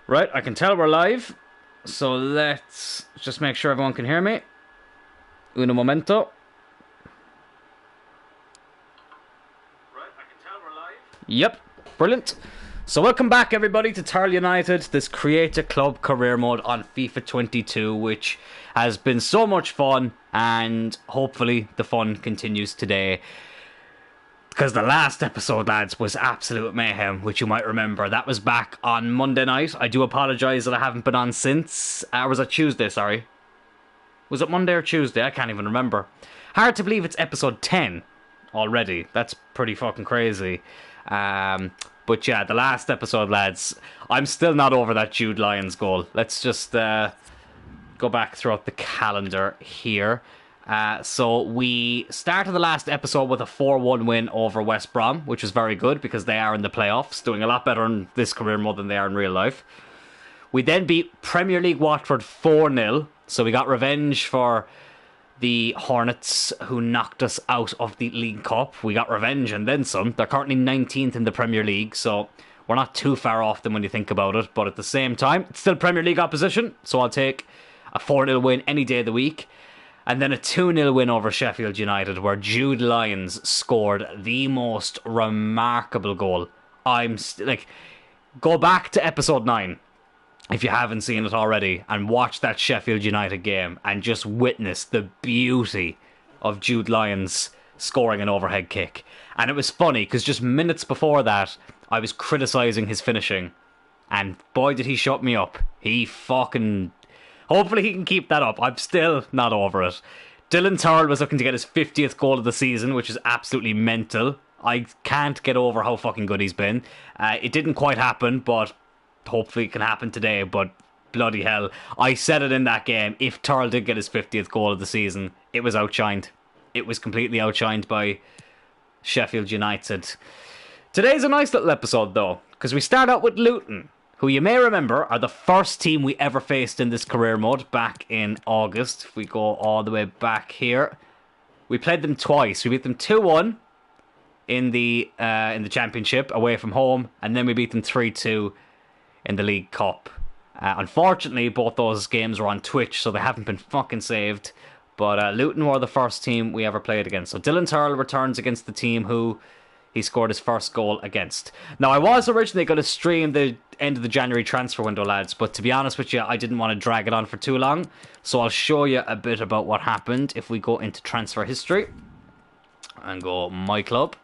Right, I can tell we're live. So let's just make sure everyone can hear me. Uno momento. Right, I can tell we're live. Yep, brilliant. So welcome back everybody to Tyrrell United, this create a club career mode on FIFA 22, which has been so much fun, and hopefully the fun continues today. Because the last episode, lads, was absolute mayhem, which you might remember. That was back on Monday night. I do apologise that I haven't been on since. Or was it Tuesday, sorry? Was it Monday or Tuesday? I can't even remember. Hard to believe it's episode 10 already. That's pretty fucking crazy. But yeah, the last episode, lads, I'm still not over that Jude Lyons goal. Let's just go back throughout the calendar here. So we started the last episode with a 4-1 win over West Brom, which was very good because they are in the playoffs, doing a lot better in this career mode than they are in real life. We then beat Premier League Watford 4-0, so we got revenge for the Hornets who knocked us out of the League Cup. We got revenge and then some. They're currently 19th in the Premier League, so we're not too far off them when you think about it, but at the same time, it's still Premier League opposition, so I'll take a 4-0 win any day of the week. And then a 2-0 win over Sheffield United, where Jude Lyons scored the most remarkable goal. Go back to episode 9, if you haven't seen it already, and watch that Sheffield United game, and just witness the beauty of Jude Lyons scoring an overhead kick. And it was funny, because just minutes before that, I was criticising his finishing, and boy did he shut me up. Hopefully he can keep that up. I'm still not over it. Dylan Tyrrell was looking to get his 50th goal of the season, which is absolutely mental. I can't get over how fucking good he's been. It didn't quite happen, but hopefully it can happen today. But bloody hell, I said it in that game. If Tyrrell did get his 50th goal of the season, it was outshined. It was completely outshined by Sheffield United. Today's a nice little episode, though, because we start out with Luton, who you may remember are the first team we ever faced in this career mode back in August. If we go all the way back here, we played them twice. We beat them 2-1 in the Championship away from home, and then we beat them 3-2 in the League Cup. Unfortunately, both those games were on Twitch, so they haven't been fucking saved. But Luton were the first team we ever played against. So Dylan Tyrrell returns against the team who he scored his first goal against. Now, I was originally going to stream the end of the January transfer window, lads, but to be honest with you, I didn't want to drag it on for too long, so I'll show you a bit about what happened if we go into transfer history and go my club.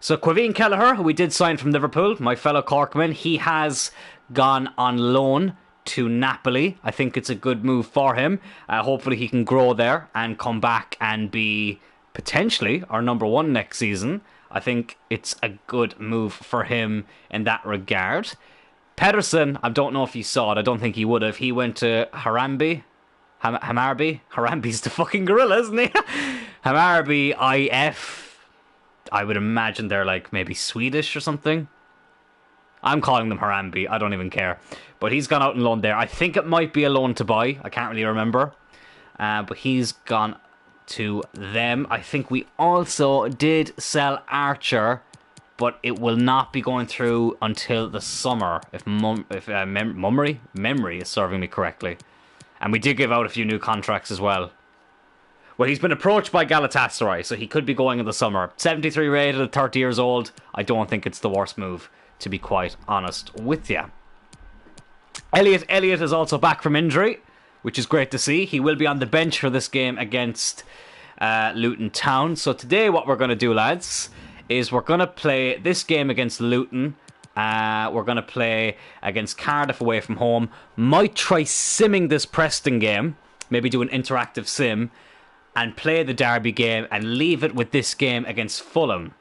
So Quaveen Kelleher, who we did sign from Liverpool, my fellow Corkman, he has gone on loan to Napoli. I think it's a good move for him. Hopefully he can grow there and come back and be potentially our number one next season. I think it's a good move for him in that regard. Pedersen, I don't know if you saw it. I don't think he would have. He went to Hammarby. Harambe's the fucking gorilla, isn't he? Hammarby IF. I would imagine they're like maybe Swedish or something. I'm calling them Harambe. I don't even care. But he's gone out and loaned there. I think it might be a loan to buy. I can't really remember. But he's gone to them. I think we also did sell Archer, but it will not be going through until the summer, if memory is serving me correctly. And we did give out a few new contracts as well. Well, he's been approached by Galatasaray, so he could be going in the summer. 73 rated at 30 years old. I don't think it's the worst move, to be quite honest with you. Elliot is also back from injury, which is great to see. He will be on the bench for this game against Luton Town. So today what we're going to do, lads, is we're going to play this game against Luton. We're going to play against Cardiff away from home. Might try simming this Preston game. Maybe do an interactive sim. And play the Derby game and leave it with this game against Fulham.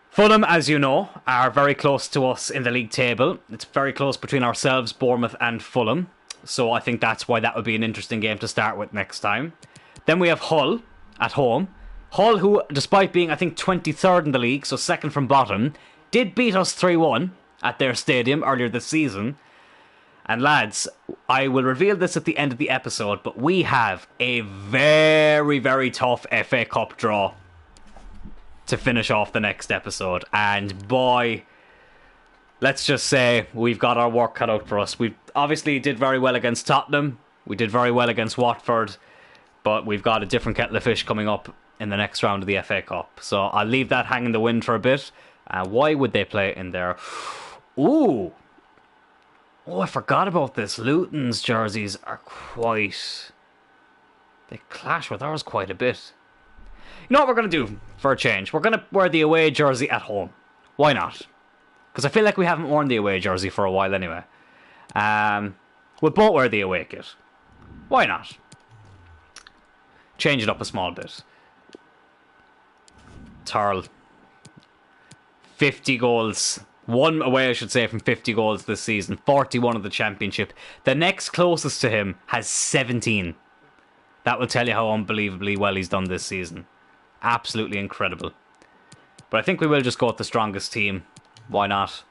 Fulham, as you know, are very close to us in the league table. It's very close between ourselves, Bournemouth and Fulham. So I think that's why that would be an interesting game to start with next time. Then we have Hull at home. Hull, who, despite being, I think, 23rd in the league, so second from bottom, did beat us 3-1 at their stadium earlier this season. And lads, I will reveal this at the end of the episode, but we have a very, very tough FA Cup draw to finish off the next episode. And boy, let's just say we've got our work cut out for us. We obviously did very well against Tottenham. We did very well against Watford. But we've got a different kettle of fish coming up in the next round of the FA Cup. So I'll leave that hanging the wind for a bit. Why would they play it in there? Ooh. Oh, I forgot about this. Luton's jerseys are quite... They clash with ours quite a bit. You know what we're going to do for a change? We're going to wear the away jersey at home. Why not? Because I feel like we haven't worn the away jersey for a while anyway. We'll both wear the away kit. Why not? Change it up a small bit. Tyrrell. 50 goals. One away, I should say, from 50 goals this season. 41 of the championship. The next closest to him has 17. That will tell you how unbelievably well he's done this season. Absolutely incredible. But I think we will just go with the strongest team. Why not?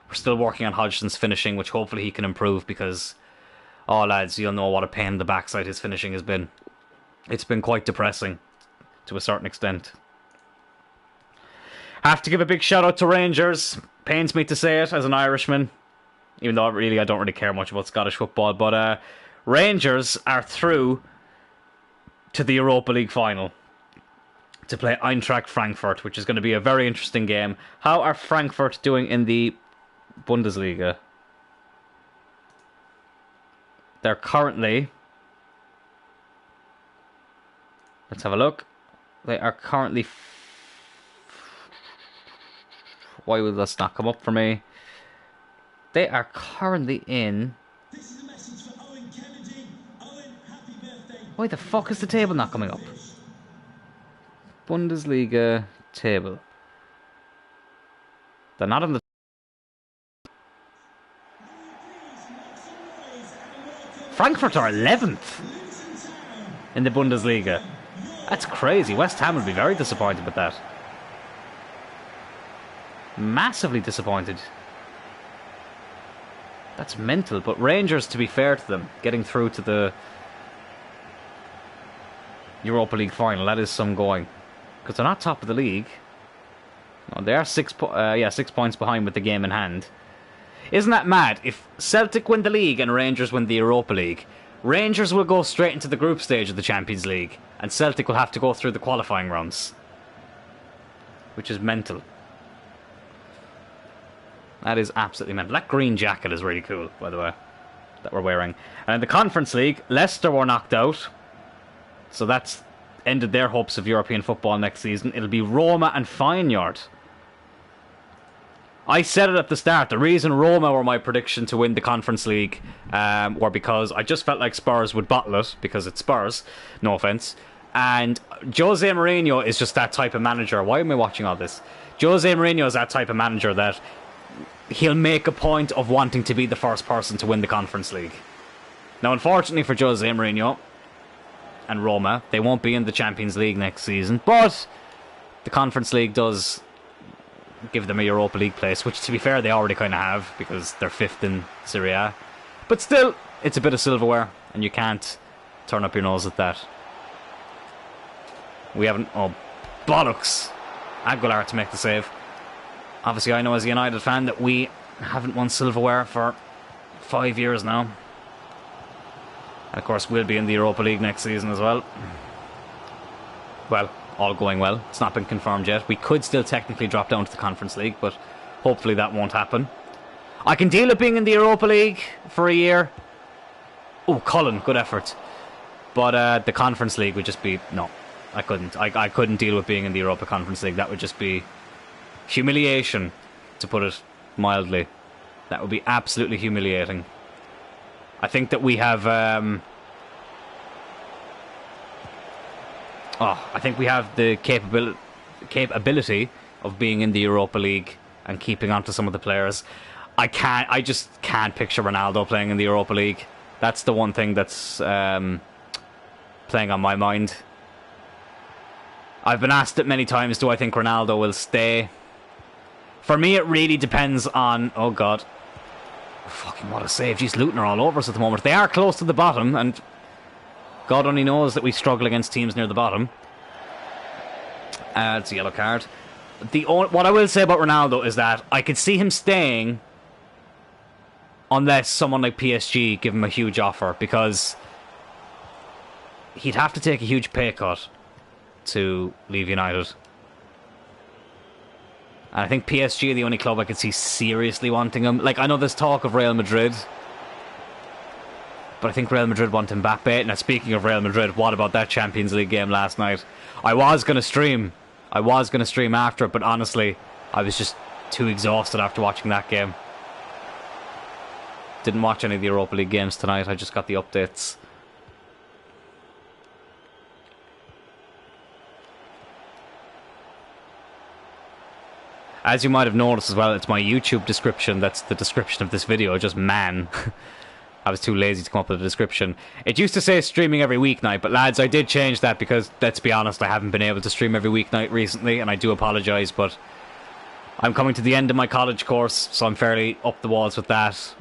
We're still working on Hodgson's finishing, which hopefully he can improve because, oh lads, you'll know what a pain in the backside his finishing has been. It's been quite depressing to a certain extent. Have to give a big shout out to Rangers. Pains me to say it as an Irishman, even though I don't really care much about Scottish football. But Rangers are through to the Europa League final to play Eintracht Frankfurt, which is going to be a very interesting game. How are Frankfurt doing in the Bundesliga? They're currently... Let's have a look. They are currently... Why will this not come up for me? They are currently in... This is a message for Owen Kennedy. Owen, happy birthday. Why the fuck is the table not coming up? Bundesliga table. They're not on the... Frankfurt are 11th in the Bundesliga. That's crazy. West Ham would be very disappointed with that. Massively disappointed. That's mental. But Rangers, to be fair to them, getting through to the Europa League final, that is some going. Because they're not top of the league. No, they are 6 points behind with the game in hand. Isn't that mad? If Celtic win the league and Rangers win the Europa League, Rangers will go straight into the group stage of the Champions League, and Celtic will have to go through the qualifying rounds. Which is mental. That is absolutely mental. That green jacket is really cool, by the way, that we're wearing. And in the Conference League, Leicester were knocked out. So that's ended their hopes of European football next season. It'll be Roma and Feyenoord. I said it at the start. The reason Roma were my prediction to win the Conference League were because I just felt like Spurs would bottle it, because it's Spurs, no offence. And Jose Mourinho is just that type of manager. Why am I watching all this? Jose Mourinho is that type of manager that he'll make a point of wanting to be the first person to win the Conference League. Now, unfortunately for Jose Mourinho and Roma, they won't be in the Champions League next season, but the Conference League does give them a Europa League place, which, to be fair, they already kind of have, because they're 5th in Serie A. But still, it's a bit of silverware, and you can't turn up your nose at that. We haven't... Oh, bollocks! Aguilar to make the save. Obviously, I know as a United fan that we haven't won silverware for 5 years now. And of course, we'll be in the Europa League next season as well. Well, all going well. It's not been confirmed yet. We could still technically drop down to the Conference League, but hopefully that won't happen. I can deal with being in the Europa League for a year. Oh, Cullen, good effort. But the Conference League would just be... No, I couldn't. I couldn't deal with being in the Europa Conference League. That would just be humiliation, to put it mildly. That would be absolutely humiliating. I think that we have... I think we have the capability of being in the Europa League and keeping on to some of the players. I just can't picture Ronaldo playing in the Europa League. That's the one thing that's playing on my mind. I've been asked it many times, do I think Ronaldo will stay? For me, it really depends on... Oh, God. Fucking what a save. Jeez, Luton are all over us at the moment. They are close to the bottom, and God only knows that we struggle against teams near the bottom. It's a yellow card. What I will say about Ronaldo is that I could see him staying unless someone like PSG give him a huge offer, because he'd have to take a huge pay cut to leave United. And I think PSG are the only club I could see seriously wanting him. Like, I know there's talk of Real Madrid, but I think Real Madrid want Mbappe. Now, speaking of Real Madrid, what about that Champions League game last night? I was going to stream after it, but honestly, I was just too exhausted after watching that game. Didn't watch any of the Europa League games tonight. I just got the updates. As you might have noticed as well, it's my YouTube description that's the description of this video, just man. I was too lazy to come up with a description. It used to say streaming every weeknight, but lads, I did change that because, let's be honest, I haven't been able to stream every weeknight recently, and I do apologise, but I'm coming to the end of my college course, so I'm fairly up the walls with that.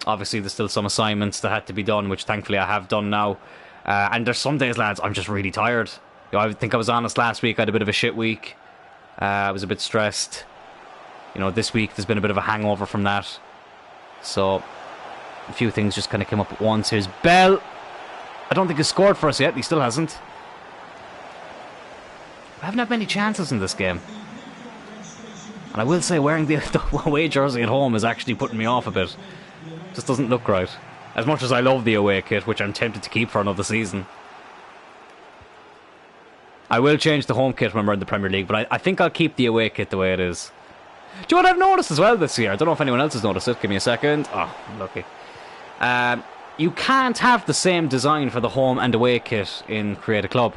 Obviously, there's still some assignments that had to be done, which thankfully I have done now. And there's some days, lads, I'm just really tired. You know, I think I was honest last week, I had a bit of a shit week. I was a bit stressed. You know, this week there's been a bit of a hangover from that. So a few things just kind of came up at once. Here's Bell. I don't think he's scored for us yet. He still hasn't. I haven't had many chances in this game. And I will say, wearing the away jersey at home is actually putting me off a bit. Just doesn't look right. As much as I love the away kit, which I'm tempted to keep for another season. I will change the home kit when we're in the Premier League, but I think I'll keep the away kit the way it is. Do you know what I've noticed as well this year? I don't know if anyone else has noticed it. Give me a second. Oh, lucky. You can't have the same design for the home and away kit in Create a Club.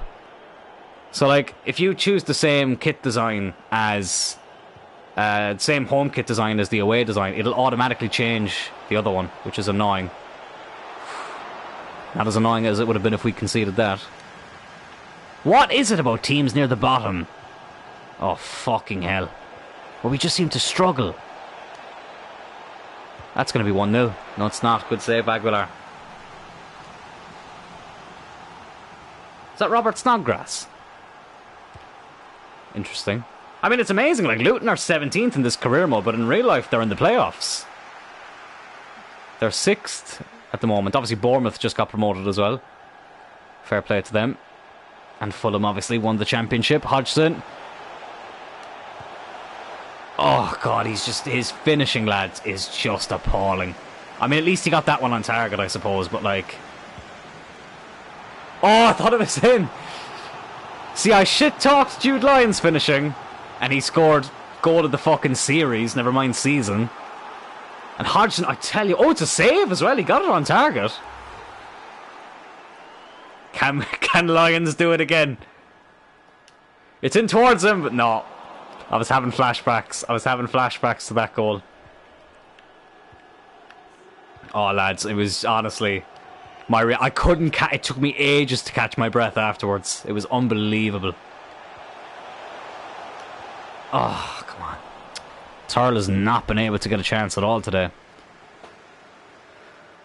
So, like, if you choose the same kit design as... same home kit design as the away design, it'll automatically change the other one, which is annoying. Not as annoying as it would have been if we conceded that. What is it about teams near the bottom? Oh, fucking hell. Where we just seem to struggle. That's going to be 1-0. No, it's not. Good save, Aguilar. Is that Robert Snodgrass? Interesting. I mean, it's amazing. Like, Luton are 17th in this career mode, but in real life, they're in the playoffs. They're 6th at the moment. Obviously, Bournemouth just got promoted as well. Fair play to them. And Fulham obviously won the championship. Hodgson. Oh, God, his finishing, lads, is just appalling. I mean, at least he got that one on target, I suppose, but like... Oh, I thought it was in. See, I shit-talked Jude Lyons finishing, and he scored goal of the fucking series, never mind season. And Hodgson, I tell you... Oh, it's a save as well. He got it on target. Can Lyons do it again? It's in towards him, but no. I was having flashbacks. To that goal. Oh, lads, it was honestly... I couldn't it took me ages to catch my breath afterwards. It was unbelievable. Oh, come on. Tyrrell has not been able to get a chance at all today.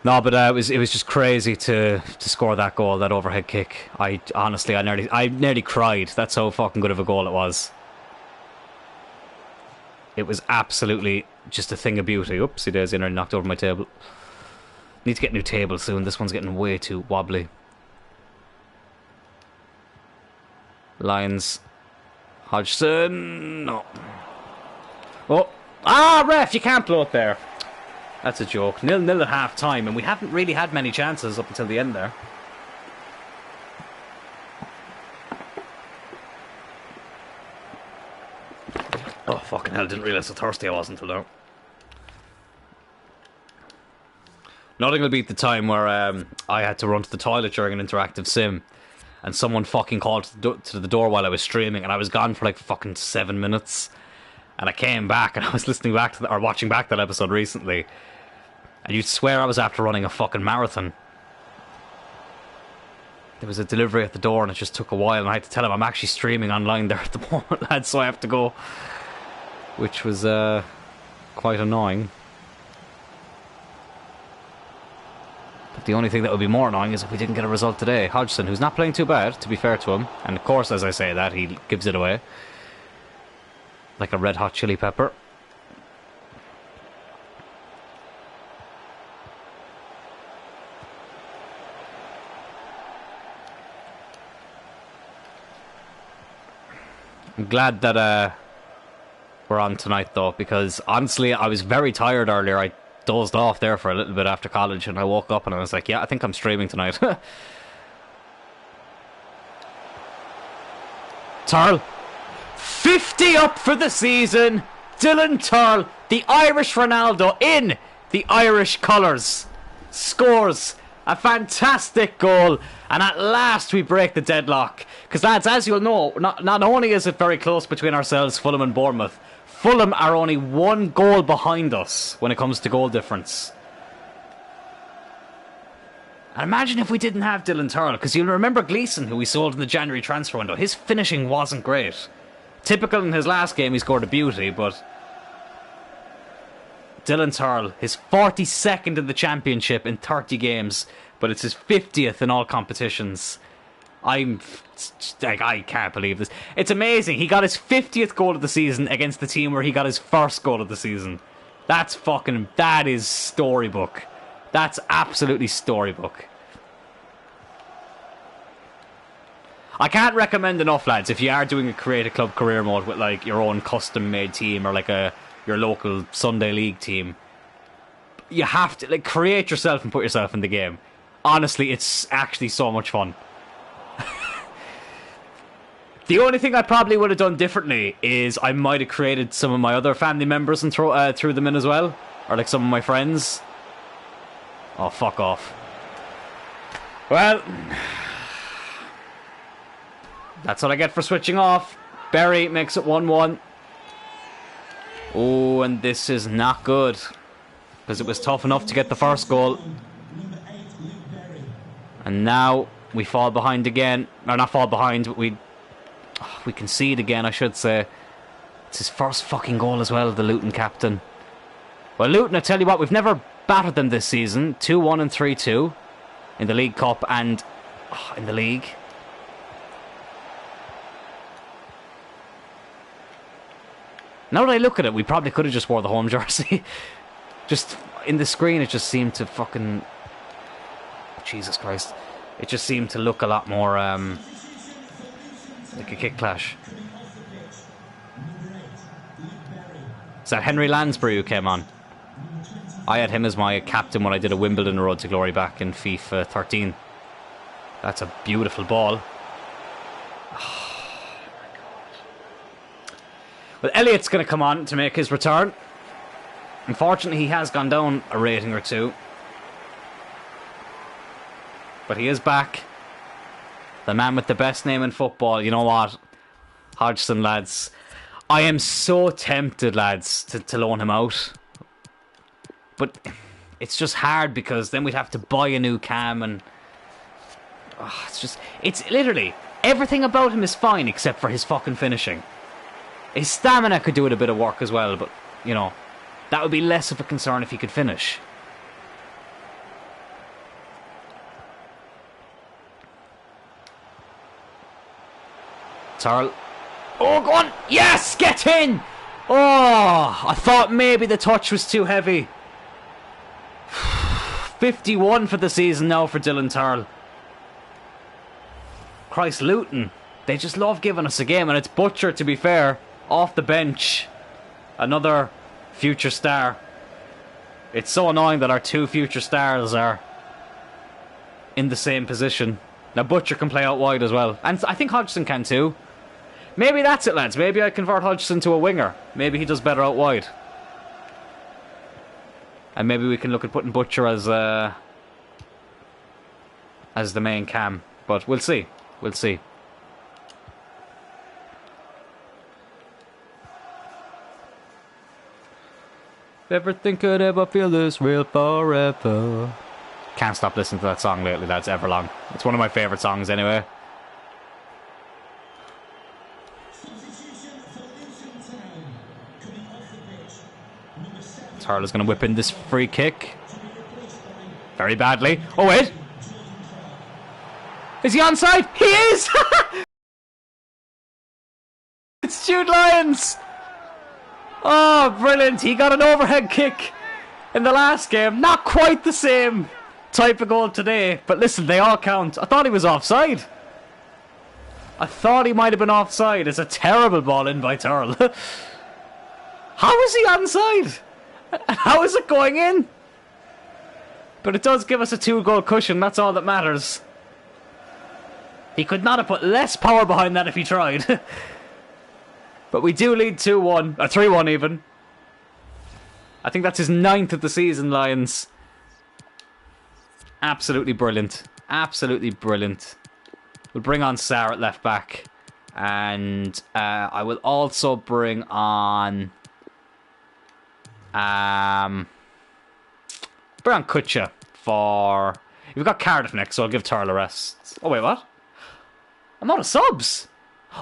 No, but it was just crazy to score that goal, that overhead kick. I nearly cried. That's how fucking good of a goal it was. It was absolutely just a thing of beauty. Oopsie daisy, I nearly knocked over my table. Need to get a new table soon. This one's getting way too wobbly. Lions. Hodgson. No. Oh. Ah, ref, you can't blow it there. That's a joke. 0-0 at half time, and we haven't really had many chances up until the end there. Oh, fucking hell, didn't realise how thirsty I was until now. Nothing will beat the time where I had to run to the toilet during an interactive sim, and someone fucking called to the door while I was streaming, and I was gone for like fucking 7 minutes. And I came back, and I was listening back to watching back that episode recently. And you'd swear I was after running a fucking marathon. There was a delivery at the door and it just took a while, and I had to tell him I'm actually streaming online there at the moment, lads, so I have to go. Which was quite annoying. But the only thing that would be more annoying is if we didn't get a result today. Hodgson, who's not playing too bad, to be fair to him. And of course, as I say that, he gives it away. like a red hot chili pepper. I'm glad that we're on tonight though, because honestly I was very tired earlier. I dozed off there for a little bit after college, and I woke up and I was like, yeah, I think I'm streaming tonight. Tyrrell, 50 up for the season. Dylan Tyrrell, the Irish Ronaldo in the Irish colours, scores a fantastic goal, and at last we break the deadlock. Because lads, as you'll know, not only is it very close between ourselves, Fulham and Bournemouth, Fulham are only 1 goal behind us when it comes to goal difference. And imagine if we didn't have Dylan Tyrrell, because you'll remember Gleeson, who we sold in the January transfer window. His finishing wasn't great. Typical in his last game, he scored a beauty, but Dylan Tyrrell, his 42nd in the Championship in 30 games, but it's his 50th in all competitions. I can't believe this. It's amazing. He got his 50th goal of the season against the team where he got his first goal of the season. That is storybook. That's absolutely storybook. I can't recommend enough, lads, if you are doing a create a club career mode with like your own custom made team or like your local Sunday league team, you have to like create yourself and put yourself in the game. Honestly, it's actually so much fun. The only thing I probably would have done differently is I might have created some of my other family members and threw them in as well, or like some of my friends. Oh, fuck off. Well, that's what I get for switching off. Berry makes it 1-1. Oh, and this is not good, because it was tough enough to get the first goal. And now we fall behind again. Or not fall behind, but we concede again, I should say. It's his first fucking goal as well, the Luton captain. Well, Luton, I tell you what, we've never battered them this season. 2-1 and 3-2 in the League Cup and in the league. Now that I look at it, we probably could have just wore the home jersey. Just in the screen, it just seemed to fucking... Jesus Christ. It just seemed to look a lot more like a kick clash. Is that Henry Lansbury who came on? I had him as my captain when I did a Wimbledon Road to Glory back in FIFA 13. That's a beautiful ball. Well, Elliott's going to come on to make his return. Unfortunately, he has gone down a rating or two. But he is back. The man with the best name in football. You know what? Hodgson, lads. I am so tempted, lads, to loan him out. But it's just hard because then we'd have to buy a new cam and... It's literally... Everything about him is fine except for his fucking finishing. His stamina could do it a bit of work as well, but, you know, that would be less of a concern if he could finish. Tyrrell. Oh, go on! Yes! Get in! Oh, I thought maybe the touch was too heavy. 51 for the season now for Dylan Tyrrell. Christ, Luton. They just love giving us a game, and it's Butcher, to be fair, off the bench. Another future star. It's so annoying that our two future stars are in the same position. Now Butcher can play out wide as well, and I think Hodgson can too. Maybe that's it, lads. Maybe I convert Hodgson to a winger. Maybe he does better out wide. And maybe we can look at putting Butcher as the main cam. But we'll see. We'll see. Everything could ever feel this real forever. Can't stop listening to that song lately, lads. Everlong. It's one of my favourite songs anyway. Tyrrell is going to whip in this free kick. Very badly. Oh, wait. Is he onside? He is! It's Jude Lyons! Oh, brilliant. He got an overhead kick in the last game. Not quite the same type of goal today. But listen, they all count. I thought he was offside. I thought he might have been offside. It's a terrible ball in by Tyrrell. How is he onside? How is it going in? But it does give us a 2-goal cushion. That's all that matters. He could not have put less power behind that if he tried. But we do lead 2-1. Or 3-1 even. I think that's his 9th of the season, Lions. Absolutely brilliant. Absolutely brilliant. We'll bring on Sarr at left back. And I will also bring on... bring on Kutcha for... We've got Cardiff next, so I'll give Tyrrell a rest. Oh, wait, what? I'm out of subs.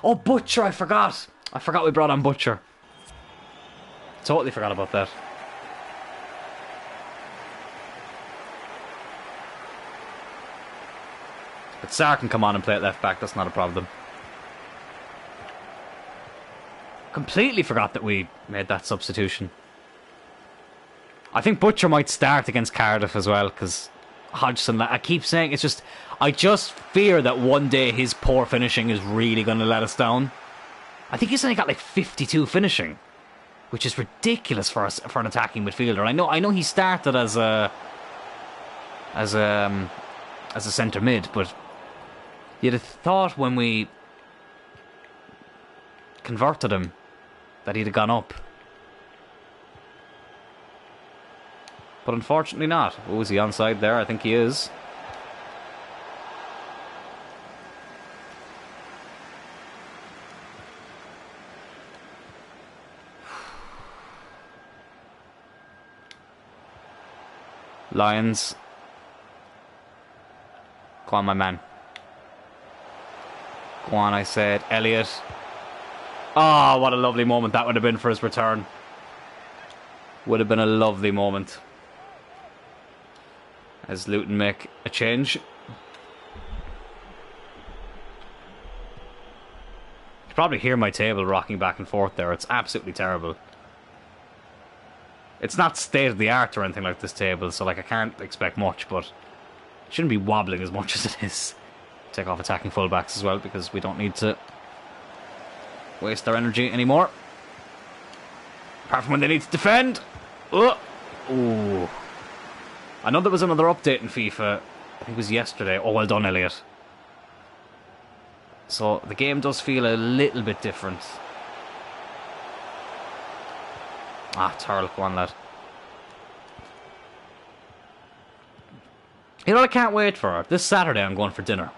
Oh, Butcher, I forgot. I forgot we brought on Butcher. Totally forgot about that. But Sarr can come on and play at left back. That's not a problem. Completely forgot that we made that substitution. I think Butcher might start against Cardiff as well, because Hodgson, I keep saying, it's just... I just fear that one day his poor finishing is really going to let us down. I think he's only got like 52 finishing, which is ridiculous for us, for an attacking midfielder. I know he started as a centre mid, but you'd have thought when we converted him that he'd have gone up. But unfortunately not. Oh, is he onside there? I think he is. Lions. Go on, my man. Go on, I said. Elliot. Oh, what a lovely moment that would have been for his return. Would have been a lovely moment. As Luton make a change. You can probably hear my table rocking back and forth there. It's absolutely terrible. It's not state-of-the-art or anything like this table, so like I can't expect much, but it shouldn't be wobbling as much as it is. Take off attacking fullbacks as well, because we don't need to waste our energy anymore. Apart from when they need to defend. Oh. Ooh. I know there was another update in FIFA. I think it was yesterday. Oh, well done, Elliot. So the game does feel a little bit different. Ah, Tyrrell, go on, lad. You know what I can't wait for? This Saturday I'm going for dinner.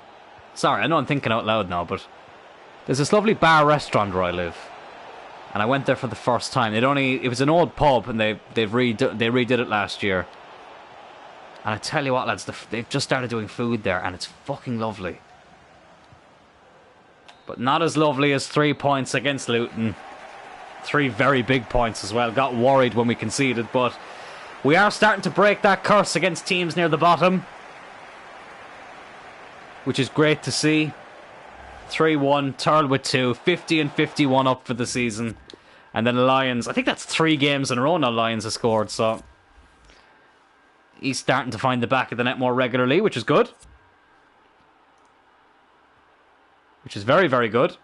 Sorry, I know I'm thinking out loud now, but there's this lovely bar restaurant where I live. And I went there for the first time. It was an old pub, and they redid it last year. And I tell you what, lads, they've just started doing food there, and it's fucking lovely. But not as lovely as 3 points against Luton. 3 very big points as well. Got worried when we conceded, but we are starting to break that curse against teams near the bottom, which is great to see. 3-1, Tyrrell with 2, 50 and 51 up for the season. And then Lions, I think that's 3 games in a row now Lions have scored, so he's starting to find the back of the net more regularly, which is good. Which is very, very good.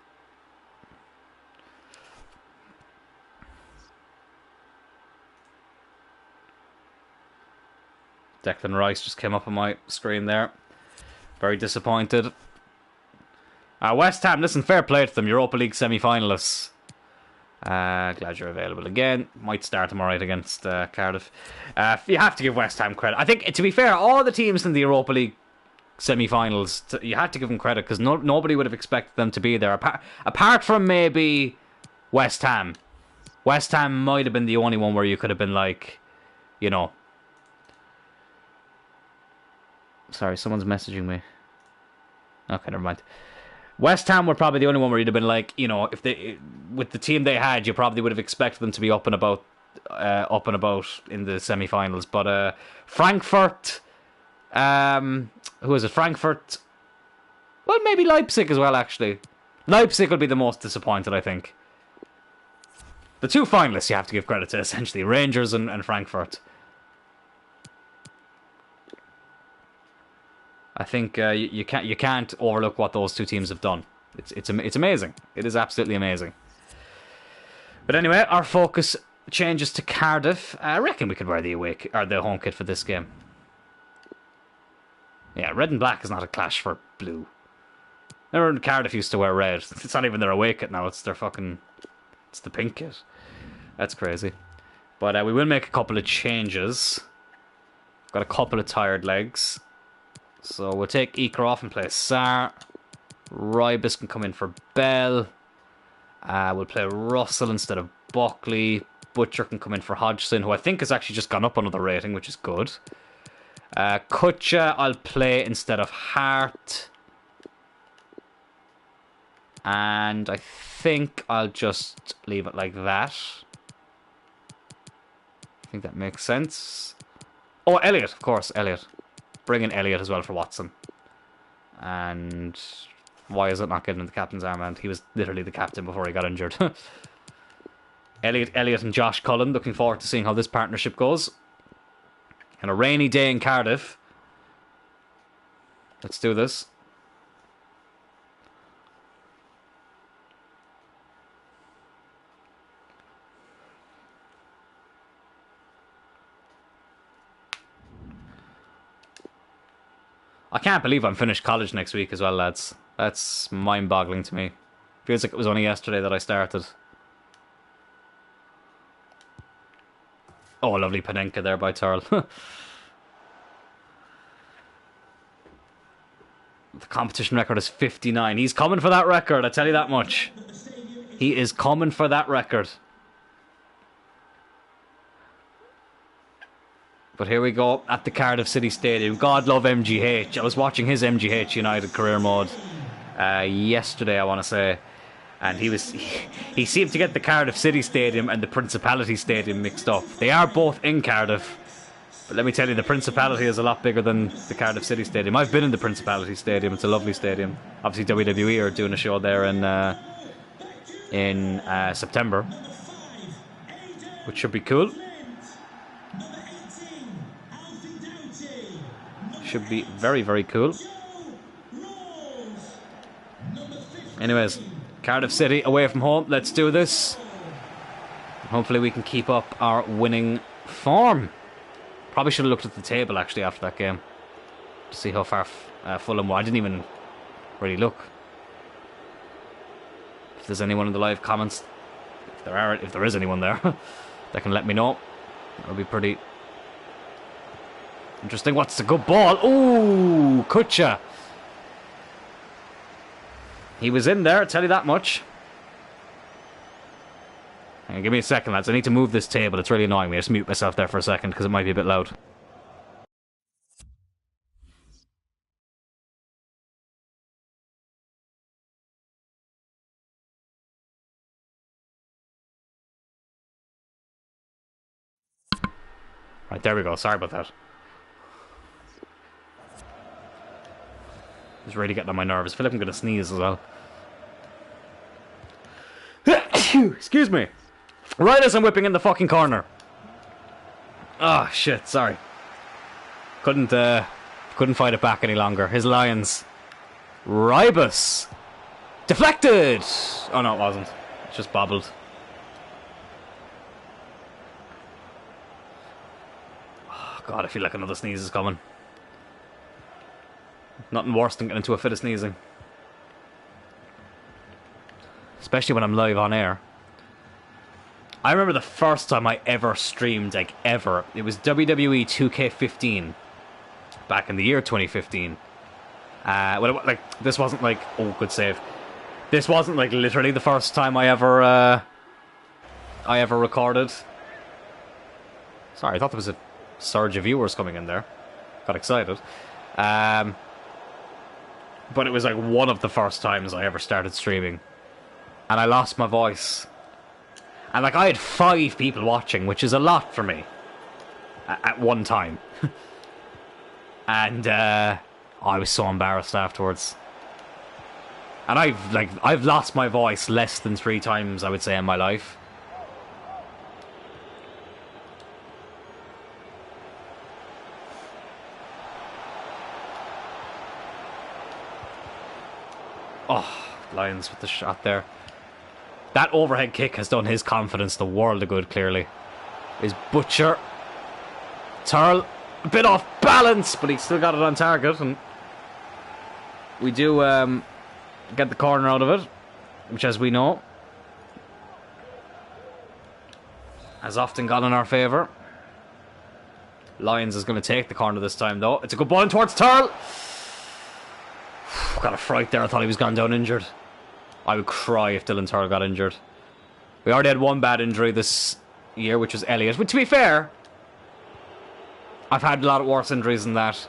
Declan Rice just came up on my screen there. Very disappointed. West Ham, listen, fair play to them. Europa League semi-finalists. Glad you're available again. Might start them alright against Cardiff. You have to give West Ham credit. I think, to be fair, all the teams in the Europa League semi-finals, you had to give them credit, because nobody would have expected them to be there. Apart from maybe West Ham. West Ham might have been the only one where you could have been like, you know... Sorry, someone's messaging me. Okay, never mind. West Ham were probably the only one where you'd have been like, you know, if they, with the team they had, you probably would have expected them to be up and about in the semi-finals. But Frankfurt, who is it? Frankfurt. Well, maybe Leipzig as well. Actually, Leipzig will be the most disappointed, I think. The two finalists you have to give credit to, essentially. Rangers and Frankfurt. I think you can't overlook what those two teams have done. It's amazing. It is absolutely amazing. But anyway, our focus changes to Cardiff. I reckon we could wear the home kit for this game. Yeah, red and black is not a clash for blue. Remember when Cardiff used to wear red? It's not even their away kit now. It's their fucking... It's the pink kit. That's crazy. But we will make a couple of changes. Got a couple of tired legs. So we'll take Eker off and play Sarr. Rybus can come in for Bell. We'll play Russell instead of Buckley. Butcher can come in for Hodgson, who I think has actually just gone up another rating, which is good. Kutcha I'll play instead of Hart. And I think I'll just leave it like that. I think that makes sense. Oh, Elliot, of course, Elliot. Bring in Elliot as well for Watson. And why is it not getting the captain's armband? He was literally the captain before he got injured. Elliot and Josh Cullen. Looking forward to seeing how this partnership goes. And a rainy day in Cardiff. Let's do this. I can't believe I'm finished college next week as well, lads. That's mind-boggling to me. Feels like it was only yesterday that I started. Oh, lovely Panenka there by Tyrrell. The competition record is 59. He's coming for that record, I tell you that much. He is coming for that record. But here we go at the Cardiff City Stadium. God love MGH. I was watching his MGH United career mode yesterday, I want to say. And he seemed to get the Cardiff City Stadium and the Principality Stadium mixed up. They are both in Cardiff. But let me tell you, the Principality is a lot bigger than the Cardiff City Stadium. I've been in the Principality Stadium. It's a lovely stadium. Obviously, WWE are doing a show there in September, which should be cool. Should be very, very cool. Anyways, Cardiff City away from home. Let's do this. Hopefully we can keep up our winning form. Probably should have looked at the table actually after that game to see how far Fulham were. I didn't even really look. If there's anyone in the live comments, if there is anyone there, that can let me know. That would be pretty interesting. What's the good ball? Ooh, Kutcha. He was in there, I'll tell you that much. Hang on, give me a second, lads. I need to move this table. It's really annoying me. I just mute myself there for a second because it might be a bit loud. Right, there we go. Sorry about that. It's really getting on my nerves. I feel like I'm going to sneeze as well. Excuse me. Right as I'm whipping in the fucking corner. Oh, shit. Sorry. Couldn't fight it back any longer. His Lions. Rybus. Deflected. Oh, no, it wasn't. It just bobbled. Oh, God, I feel like another sneeze is coming. Nothing worse than getting into a fit of sneezing. Especially when I'm live on air. I remember the first time I ever streamed, like ever. It was WWE 2K15. Back in the year 2015. Well, like, this wasn't like... Oh, good save. This wasn't like literally the first time I ever recorded. Sorry, I thought there was a surge of viewers coming in there. Got excited. But it was like one of the first times I ever started streaming. And I lost my voice. And like I had 5 people watching, which is a lot for me. At one time. And I was so embarrassed afterwards. And I've lost my voice less than 3 times, I would say, in my life. Oh, Lyons with the shot there. That overhead kick has done his confidence the world of good, clearly. Is Butcher. Tyrrell, a bit off balance, but he still got it on target. And we do get the corner out of it, which, as we know, has often gone in our favour. Lyons is going to take the corner this time, though. It's a good ball in towards Tyrrell. Got a fright there. I thought he was gone down injured. I would cry if Dylan Tyrrell got injured. We already had one bad injury this year, which was Elliott. But to be fair, I've had a lot of worse injuries than that.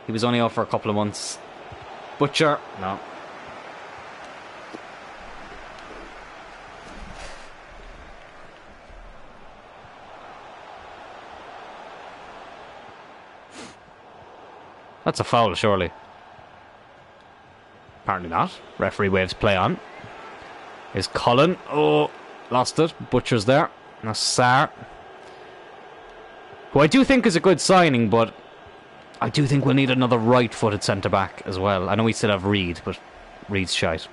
He was only out for a couple of months. Butcher, no. That's a foul, surely. Apparently not. Referee waves play on. Is Cullen. Oh, lost it. Butcher's there. Now Sarr, who I do think is a good signing, but I do think we'll need another right-footed centre-back as well. I know we still have Reid, but Reid's shite.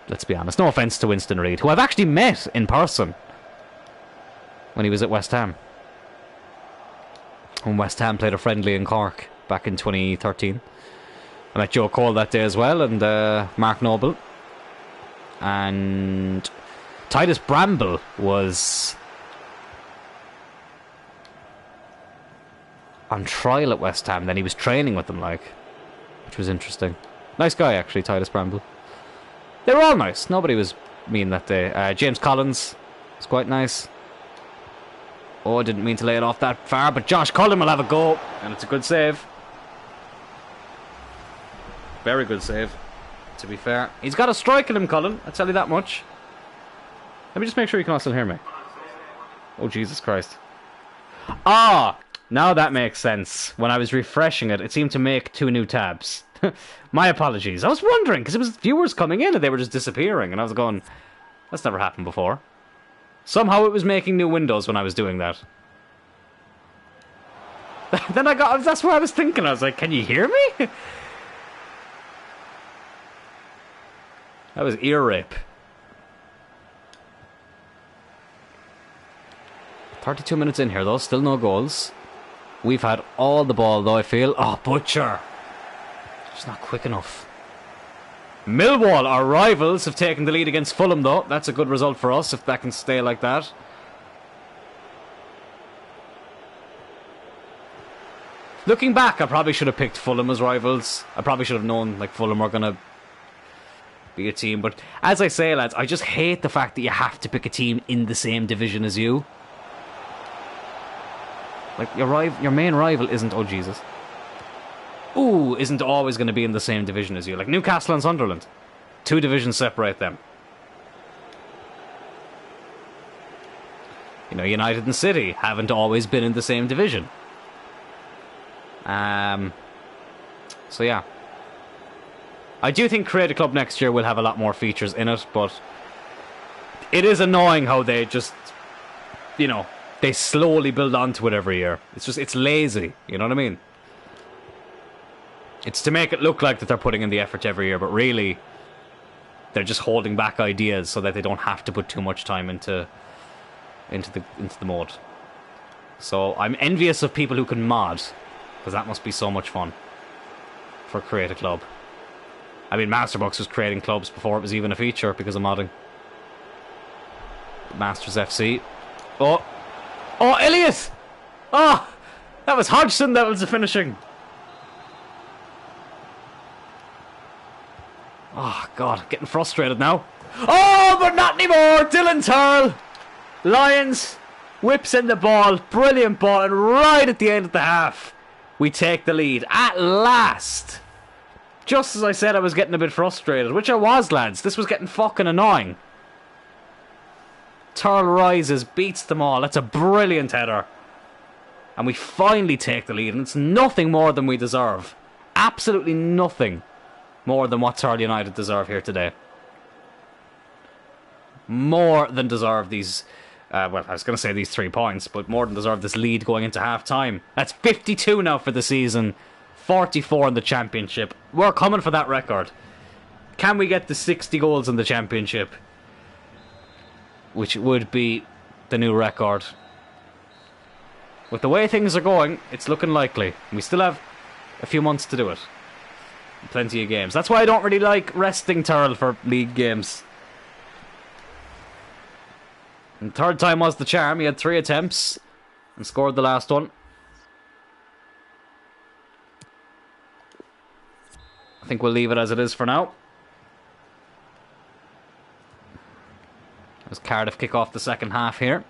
Let's be honest. No offence to Winston Reid, who I've actually met in person when he was at West Ham. When West Ham played a friendly in Cork back in 2013. I met Joe Cole that day as well, and Mark Noble. And Titus Bramble was on trial at West Ham. Then he was training with them, which was interesting. Nice guy, actually, Titus Bramble. They were all nice. Nobody was mean that day. James Collins was quite nice. Oh, I didn't mean to lay it off that far, but Josh Cullen will have a go, and it's a good save. Very good save, to be fair. He's got a strike in him, Cullen. I'll tell you that much. Let me just make sure you can all still hear me. Oh, Jesus Christ. Ah! Now that makes sense. When I was refreshing it, it seemed to make 2 new tabs. My apologies. I was wondering, because it was viewers coming in and they were just disappearing. And I was going, that's never happened before. Somehow it was making new windows when I was doing that. Then that's what I was thinking. I was like, can you hear me? That was ear rape. 32 minutes in here, though. Still no goals. We've had all the ball, though, I feel. Oh, Butcher. Just not quick enough. Millwall, our rivals, have taken the lead against Fulham, though. That's a good result for us, if that can stay like that. Looking back, I probably should have picked Fulham as rivals. I probably should have known, Fulham were going to be a team. But as I say, lads, I just hate the fact that you have to pick a team in the same division as you. Your main rival isn't, oh Jesus, isn't always going to be in the same division as you. Like Newcastle and Sunderland, 2 divisions separate them. You know, United and City haven't always been in the same division. So yeah, I do think Create a Club next year will have a lot more features in it, but it is annoying how they just, they slowly build onto it every year. It's lazy, you know what I mean? It's to make it look like that they're putting in the effort every year, but really, they're just holding back ideas so that they don't have to put too much time into the mode. So I'm envious of people who can mod, because that must be so much fun for Create a Club. I mean, Masterbox was creating clubs before it was even a feature because of modding. Masters FC. Oh, Elliott! Oh, that was Hodgson that was the finishing. Oh, God, getting frustrated now. Oh, but not anymore! Dylan Tyrrell! Lyons whips in the ball. Brilliant ball. And right at the end of the half, we take the lead. At last! Just as I said I was getting a bit frustrated, which I was, lads. This was getting fucking annoying. Tyrrell rises, beats them all. That's a brilliant header. And we finally take the lead, and it's nothing more than we deserve. Absolutely nothing more than what Tyrrell United deserve here today. More than deserve these, well, I was going to say these 3 points, but more than deserve this lead going into half-time. That's 52 now for the season, 44 in the championship. We're coming for that record. Can we get the 60 goals in the championship? Which would be the new record. With the way things are going, it's looking likely. We still have a few months to do it. Plenty of games. That's why I don't really like resting Tyrrell for league games. And third time was the charm. He had 3 attempts and scored the last one. I think we'll leave it as it is for now. As Cardiff kick off the second half here.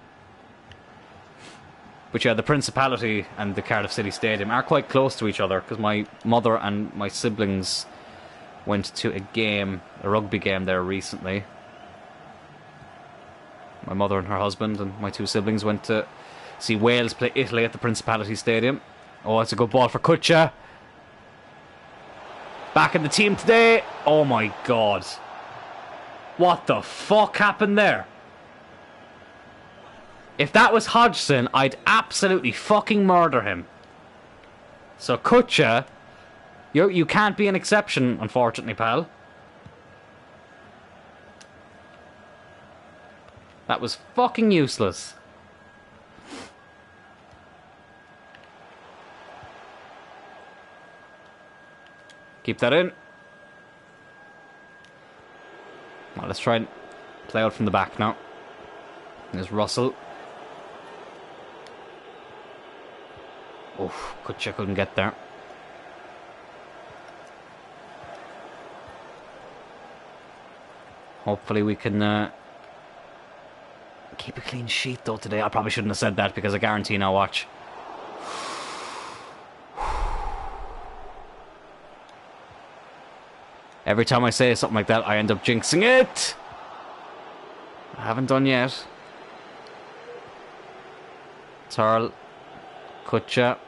But yeah, the Principality and the Cardiff City Stadium are quite close to each other because my mother and my siblings went to a rugby game there recently. My mother and her husband and my 2 siblings went to see Wales play Italy at the Principality Stadium. Oh, it's a good ball for Kutcha. Back in the team today. Oh my god. What the fuck happened there? If that was Hodgson, I'd absolutely fucking murder him. So Kutcha, you can't be an exception, unfortunately, pal. That was fucking useless. Keep that in. Well, let's try and play out from the back now. There's Russell. Oof, Kutcha couldn't get there. Hopefully we can keep a clean sheet though today. I probably shouldn't have said that because I guarantee now watch. Every time I say something like that, I end up jinxing it. I haven't done yet. Tyrrell. Kutcha.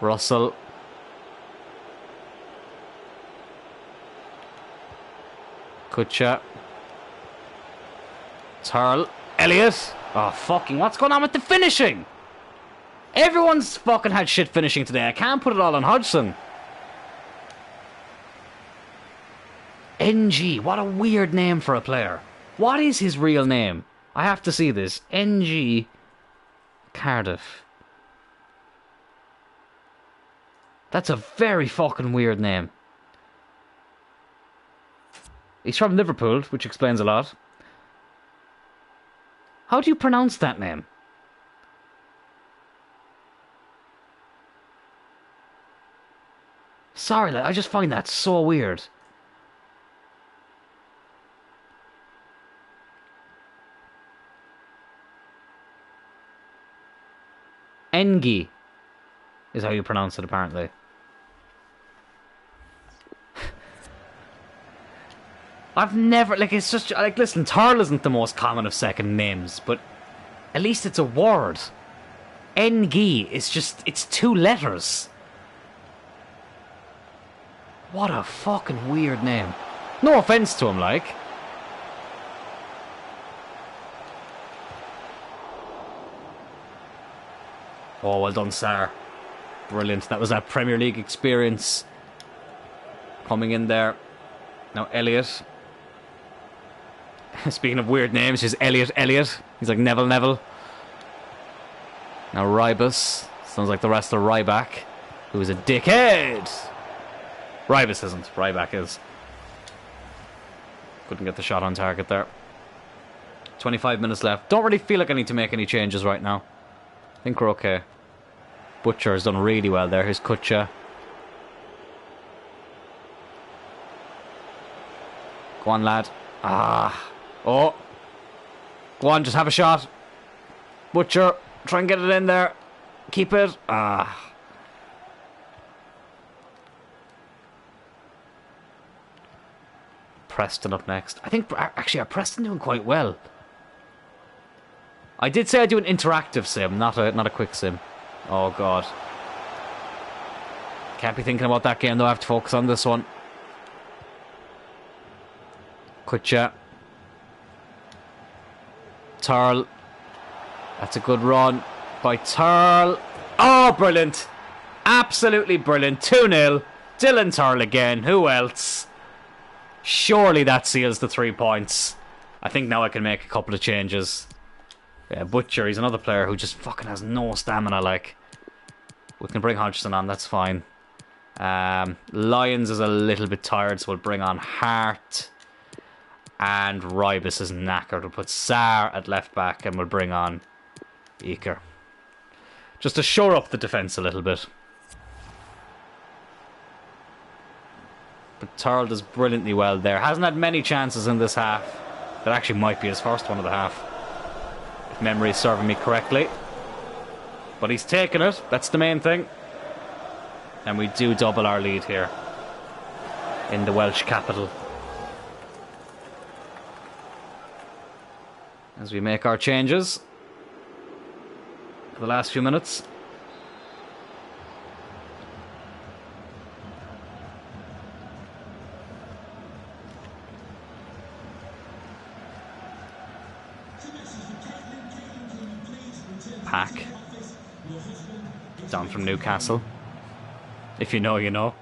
Russell. Kutcha. Tyrrell. Elliott. Oh, fucking, what's going on with the finishing? Everyone's fucking had shit finishing today. I can't put it all on Hodgson. NG, what a weird name for a player. What is his real name? I have to see this. NG Cardiff. That's a very fucking weird name. He's from Liverpool, which explains a lot. How do you pronounce that name? Sorry, I just find that so weird. Engi is how you pronounce it, apparently. I've never, like, it's just, like, listen, Tyrrell isn't the most common of second names, but at least it's a word. Engi is just, it's 2 letters. What a fucking weird name. No offense to him, like. Oh, well done, Sar. Brilliant. That was that Premier League experience coming in there. Now, Elliott. Speaking of weird names, he's Elliott. He's like Neville. Now, Rybus. Sounds like the rest of Ryback, who is a dickhead. Rybus isn't. Ryback is. Couldn't get the shot on target there. 25 minutes left. Don't really feel like I need to make any changes right now. I think we're okay. Butcher has done really well there. Here's Kutcha. Go on, lad. Ah. Oh. Go on, just have a shot. Butcher. Try and get it in there. Keep it. Ah. Preston up next. I think, actually, are Preston doing quite well? I did say I'd do an interactive sim, not a quick sim. Oh, God. Can't be thinking about that game, though. I have to focus on this one. Kutcha. Tyrrell. That's a good run by Tyrrell. Oh, brilliant. Absolutely brilliant. 2-0. Dylan Tyrrell again. Who else? Surely that seals the 3 points. I think now I can make a couple of changes. Yeah, Butcher, he's another player who just fucking has no stamina, like. We can bring Hodgson on, that's fine. Lyons is a little bit tired, so we'll bring on Hart. And Rybus is knackered. We'll put Sarr at left back and we'll bring on Eker. Just to shore up the defence a little bit. But Tyrrell does brilliantly well there. Hasn't had many chances in this half. That actually might be his first one of the half, if memory is serving me correctly. But he's taken it. That's the main thing. And we do double our lead here in the Welsh capital. As we make our changes for the last few minutes. Pack down from Newcastle. If you know, you know.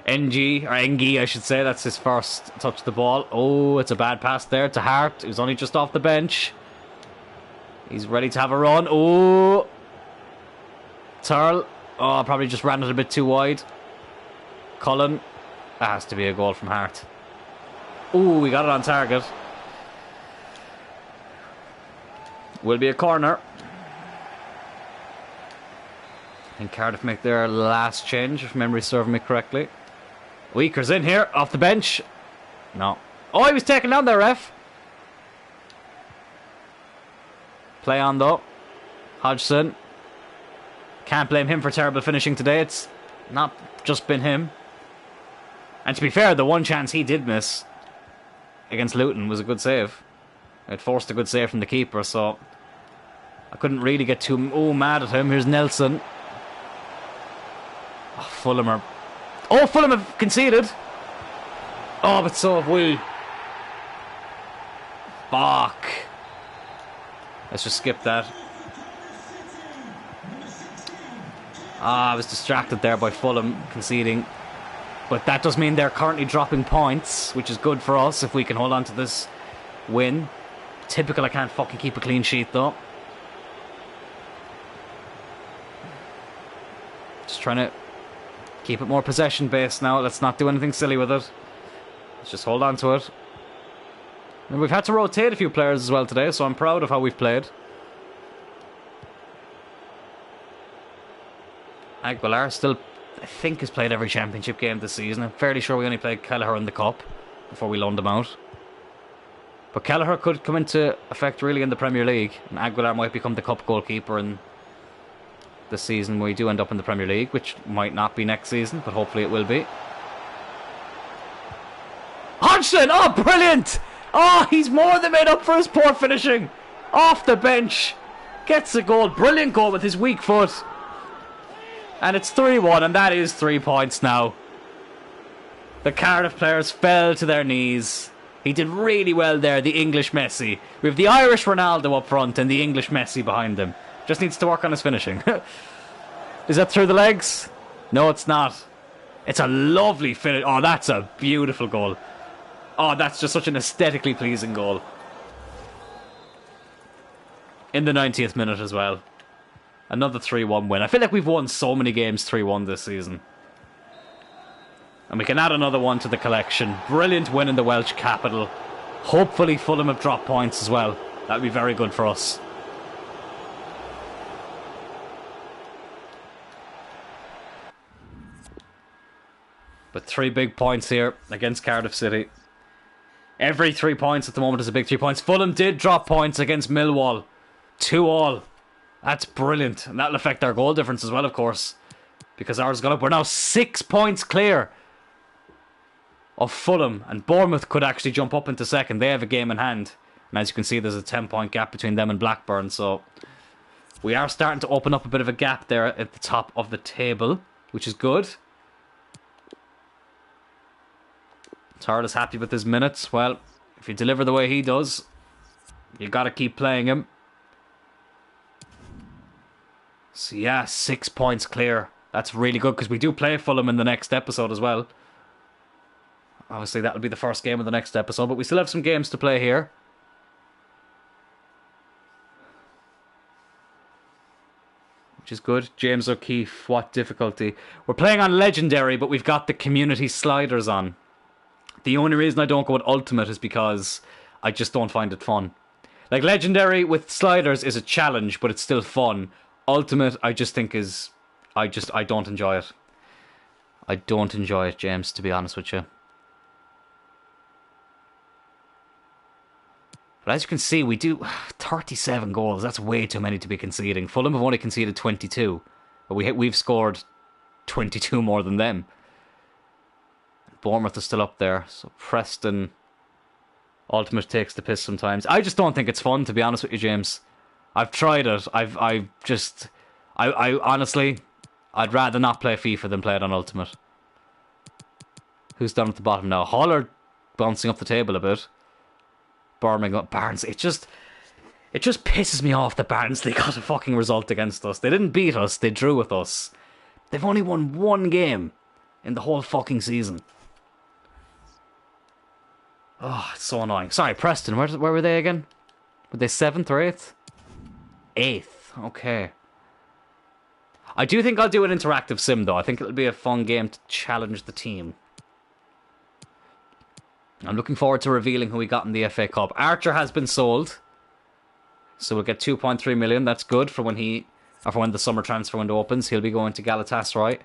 Engie, I should say, that's his first touch of the ball. Oh, it's a bad pass there to Hart, who's only just off the bench. He's ready to have a run. Oh, Tyrrell. Oh, probably just ran it a bit too wide. Cullen. That has to be a goal from Hart. Oh, we got it on target. Will be a corner. I think Cardiff make their last change, if memory serves me correctly. Weaker's in here, off the bench. No. Oh, he was taken down there, ref. Play on, though. Hodgson. Can't blame him for terrible finishing today. It's not just been him. And to be fair, the one chance he did miss against Luton was a good save. It forced a good save from the keeper, so I couldn't really get too mad at him. Here's Nelson. Oh, Fulham have conceded. Oh, but so have we. Fuck. Let's just skip that. I was distracted there by Fulham conceding. But that does mean they're currently dropping points, which is good for us if we can hold on to this win. Typical, I can't fucking keep a clean sheet though. Just trying to keep it more possession based now. Let's not do anything silly with it. Let's just hold on to it. And we've had to rotate a few players as well today, so I'm proud of how we've played. Aguilar still, I think, has played every championship game this season. I'm fairly sure we only played Kelleher in the Cup before we loaned him out. But Kelleher could come into effect really in the Premier League, and Aguilar might become the Cup goalkeeper in the season when we do end up in the Premier League, which might not be next season, but hopefully it will be. Hodgson! Oh, brilliant! Oh, he's more than made up for his poor finishing. Off the bench. Gets a goal. Brilliant goal with his weak foot. And it's 3-1, and that is 3 points now. The Cardiff players fell to their knees. He did really well there, the English Messi. We have the Irish Ronaldo up front and the English Messi behind him. Just needs to work on his finishing. Is that through the legs? No, it's not. It's a lovely finish. Oh, that's a beautiful goal. Oh, that's just such an aesthetically pleasing goal. In the 90th minute as well. Another 3-1 win. I feel like we've won so many games 3-1 this season. And we can add another one to the collection. Brilliant win in the Welsh capital. Hopefully Fulham have dropped points as well. That'd be very good for us. But 3 big points here against Cardiff City. Every 3 points at the moment is a big 3 points. Fulham did drop points against Millwall. 2-2. That's brilliant. And that'll affect our goal difference as well, of course. Because ours got up. We're now 6 points clear of Fulham. And Bournemouth could actually jump up into second. They have a game in hand. And as you can see, there's a 10-point gap between them and Blackburn. So we are starting to open up a bit of a gap there at the top of the table, which is good. Tyrrell is happy with his minutes. Well, if you deliver the way he does, you got to keep playing him. So yeah, 6 points clear. That's really good because we do play Fulham in the next episode as well. Obviously, that'll be the first game of the next episode, but we still have some games to play here. Which is good. James O'Keefe, what difficulty? We're playing on Legendary, but we've got the community sliders on. The only reason I don't go with Ultimate is because I just don't find it fun. Like, Legendary with sliders is a challenge, but it's still fun. Ultimate, I just think is... I don't enjoy it. I don't enjoy it, James, to be honest with you. But as you can see, we do 37 goals. That's way too many to be conceding. Fulham have only conceded 22. But we've scored 22 more than them. Bournemouth is still up there. So Preston... Ultimate takes the piss sometimes. I just don't think it's fun, to be honest with you, James. I've tried it. I honestly... I'd rather not play FIFA than play it on Ultimate. Who's down at the bottom now? Haller bouncing up the table a bit. Birmingham, Barnes. It just pisses me off that Barnsley got a fucking result against us. They didn't beat us, they drew with us. They've only won one game in the whole fucking season. Oh, it's so annoying. Sorry, Preston, where were they again? Were they 7th or 8th? 8th, okay. I do think I'll do an interactive sim, though. I think it'll be a fun game to challenge the team. I'm looking forward to revealing who we got in the FA Cup. Archer has been sold. So we'll get 2.3 million. That's good for when the summer transfer window opens. He'll be going to Galatasaray.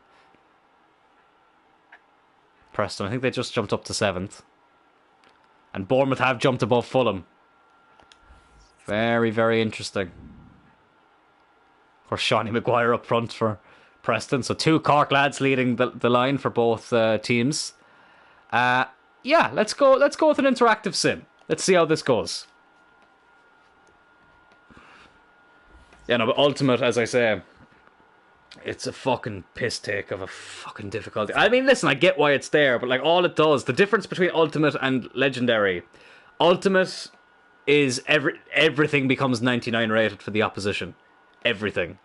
Preston, I think they just jumped up to 7th. And Bournemouth have jumped above Fulham. Very, very interesting. Of course, Shawnee Maguire up front for Preston. So 2 Cork lads leading the line for both teams. Yeah, let's go with an interactive sim. Let's see how this goes. Yeah, no, but Ultimate, as I say, it's a fucking piss take of a fucking difficulty. I mean, listen, I get why it's there, but like all it does, the difference between Ultimate and Legendary, Ultimate is everything becomes 99 rated for the opposition. Everything.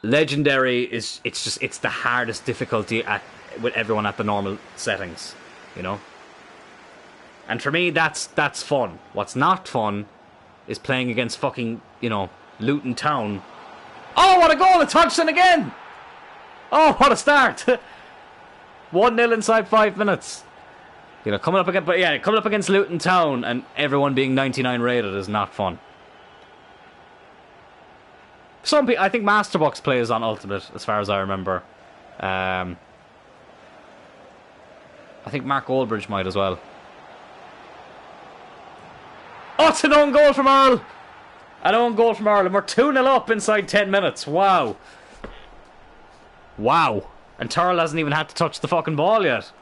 Legendary is it's the hardest difficulty with everyone at the normal settings. You know? And for me, that's fun. What's not fun is playing against fucking, Luton Town. Oh, what a goal! It's Hodgson again! Oh, what a start! 1-0 inside 5 minutes. Coming up against Luton Town and everyone being 99 rated is not fun. Some people, I think Masterbox plays on Ultimate, as far as I remember. I think Mark Goldbridge might as well. Oh, it's an own goal from Earl! An own goal from Earl, and we're 2-0 up inside 10 minutes. Wow. Wow. And Tyrrell hasn't even had to touch the fucking ball yet.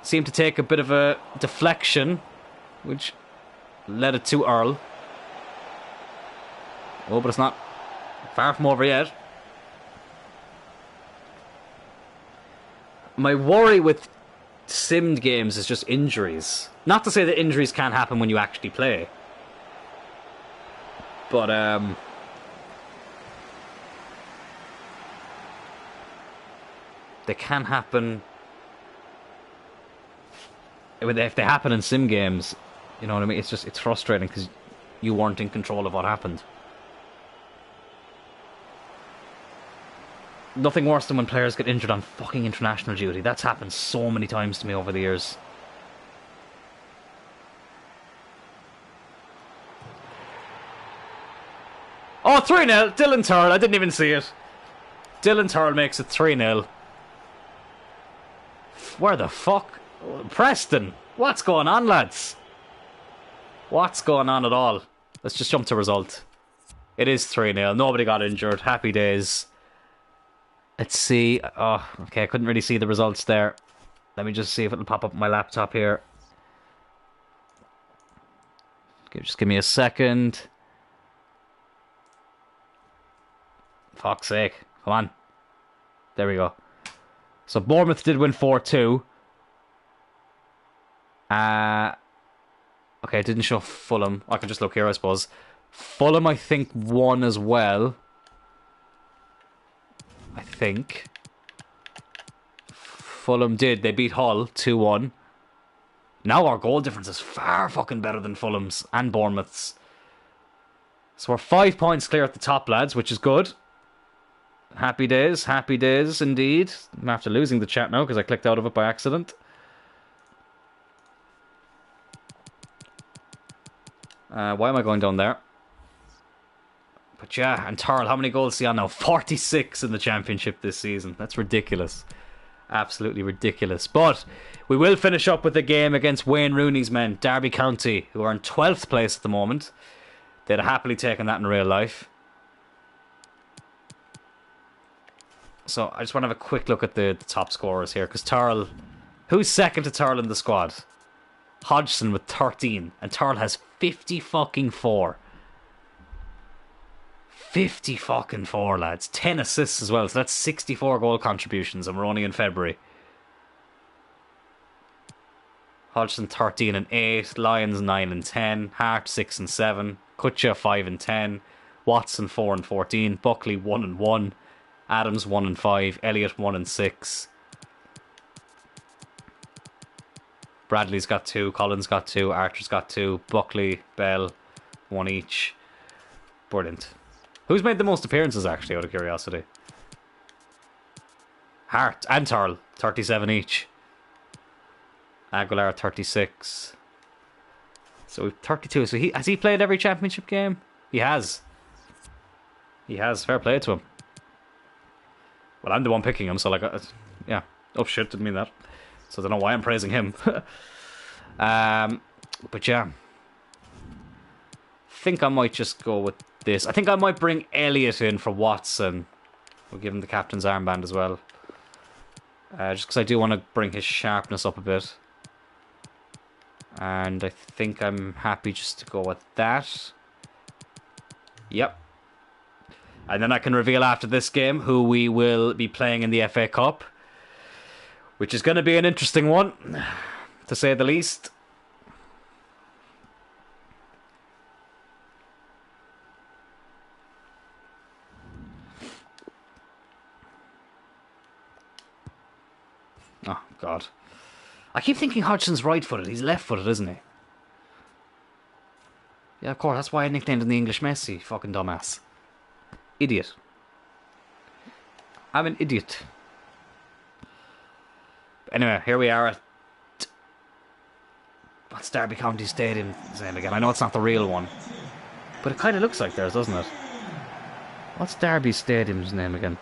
Seemed to take a bit of a deflection, which led it to Earl. Oh, but it's not far from over yet. My worry with simmed games is just injuries. Not to say that injuries can't happen when you actually play. But, they can happen... If they happen in sim games, you know what I mean? It's frustrating because you weren't in control of what happened. Nothing worse than when players get injured on fucking international duty. That's happened so many times to me over the years. Oh, 3-0. Dylan Tyrrell. I didn't even see it. Dylan Tyrrell makes it 3-0. Where the fuck? Preston. What's going on, lads? What's going on at all? Let's just jump to result. It is 3-0. Nobody got injured. Happy days. Let's see. Oh, okay. I couldn't really see the results there. Let me just see if it'll pop up on my laptop here. Okay, just give me a second. Fuck's sake. Come on. There we go. So Bournemouth did win 4-2. Okay, it didn't show Fulham. I can just look here, I suppose. Fulham, I think, won as well. I think. Fulham did. They beat Hull 2-1. Now our goal difference is far fucking better than Fulham's and Bournemouth's. So we're 5 points clear at the top, lads, which is good. Happy days indeed. I'm after losing the chat now because I clicked out of it by accident. Why am I going down there? But yeah, and Tyrrell, how many goals is he on now? 46 in the Championship this season. That's ridiculous. Absolutely ridiculous. But we will finish up with a game against Wayne Rooney's men, Derby County, who are in 12th place at the moment. They'd have happily taken that in real life. So I just want to have a quick look at the top scorers here, because Tyrrell... Who's second to Tyrrell in the squad? Hodgson with 13, and Tyrrell has 50 fucking 4. 50 fucking 4, lads. 10 assists as well, so that's 64 goal contributions, and we're only in February. Hodgson 13 and 8, Lyons 9 and 10, Hart 6 and 7, Kutcha 5 and 10, Watson 4 and 14, Buckley 1 and 1, Adams 1 and 5, Elliott 1 and 6. Bradley's got 2, Collins got 2, Archer's got 2, Buckley, Bell, 1 each. Brilliant. Who's made the most appearances, actually, out of curiosity? Hart and Tyrrell, 37 each. Aguilar, 36. So we've 32. So has he played every Championship game? He has. He has. Fair play to him. Well, I'm the one picking him, so like, yeah. Oh shit, didn't mean that. So I don't know why I'm praising him. But yeah. I think I might just go with this. I think I might bring Elliott in for Watson. We'll give him the captain's armband as well. Just because I do want to bring his sharpness up a bit. And I think I'm happy just to go with that. Yep. And then I can reveal after this game who we will be playing in the FA Cup. Which is going to be an interesting one, to say the least. Oh, God. I keep thinking Hodgson's right-footed. He's left-footed, isn't he? Yeah, of course. That's why I nicknamed him the English Messi. Fucking dumbass. Idiot. I'm an idiot. Anyway, here we are at... What's Derby County Stadium's name again? I know it's not the real one. But it kind of looks like theirs, doesn't it? What's Derby Stadium's name again?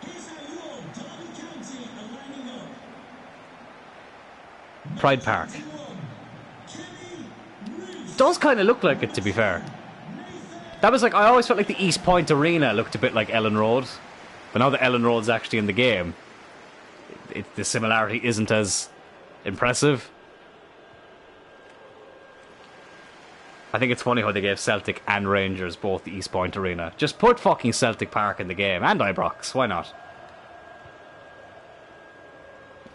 Pride Park. Does kind of look like it, to be fair. That was like, I always felt like the East Point Arena looked a bit like Ellen Road. But now that Ellen Road's actually in the game, the similarity isn't as impressive. I think it's funny how they gave Celtic and Rangers both the East Point Arena. Just put fucking Celtic Park in the game, and Ibrox, why not?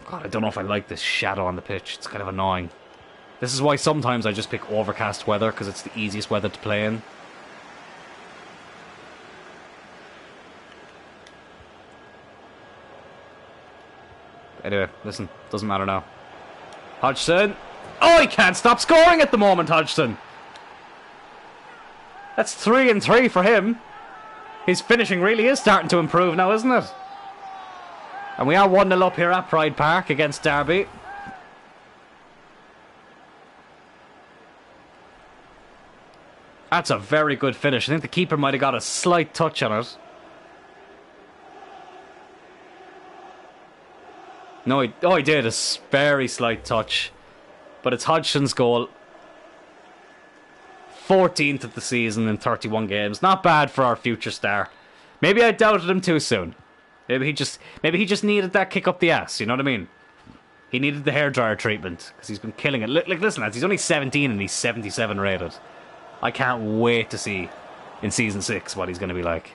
God, I don't know if I like this shadow on the pitch. It's kind of annoying. This is why sometimes I just pick overcast weather, because it's the easiest weather to play in. Anyway, listen, doesn't matter now. Hodgson. Oh, he can't stop scoring at the moment, Hodgson. That's 3 and 3 for him. His finishing really is starting to improve now, isn't it? And we are 1-0 up here at Pride Park against Derby. That's a very good finish. I think the keeper might have got a slight touch on it. No, he did. A very slight touch. But it's Hodgson's goal. 14th of the season in 31 games. Not bad for our future star. Maybe I doubted him too soon. Maybe he just needed that kick up the ass, you know what I mean? He needed the hairdryer treatment, because he's been killing it. Like, listen, lads, he's only 17 and he's 77 rated. I can't wait to see in Season 6 what he's going to be like.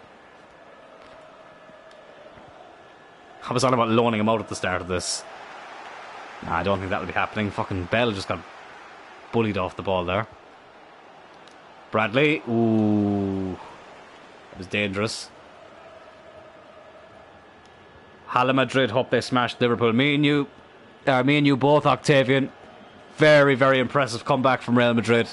I was on about loaning him out at the start of this. Nah, I don't think that will be happening. Fucking Bell just got bullied off the ball there. Bradley. Ooh. That was dangerous. Hala Madrid hope they smashed Liverpool. Me and you Me and you both, Octavian. Very, very impressive comeback from Real Madrid.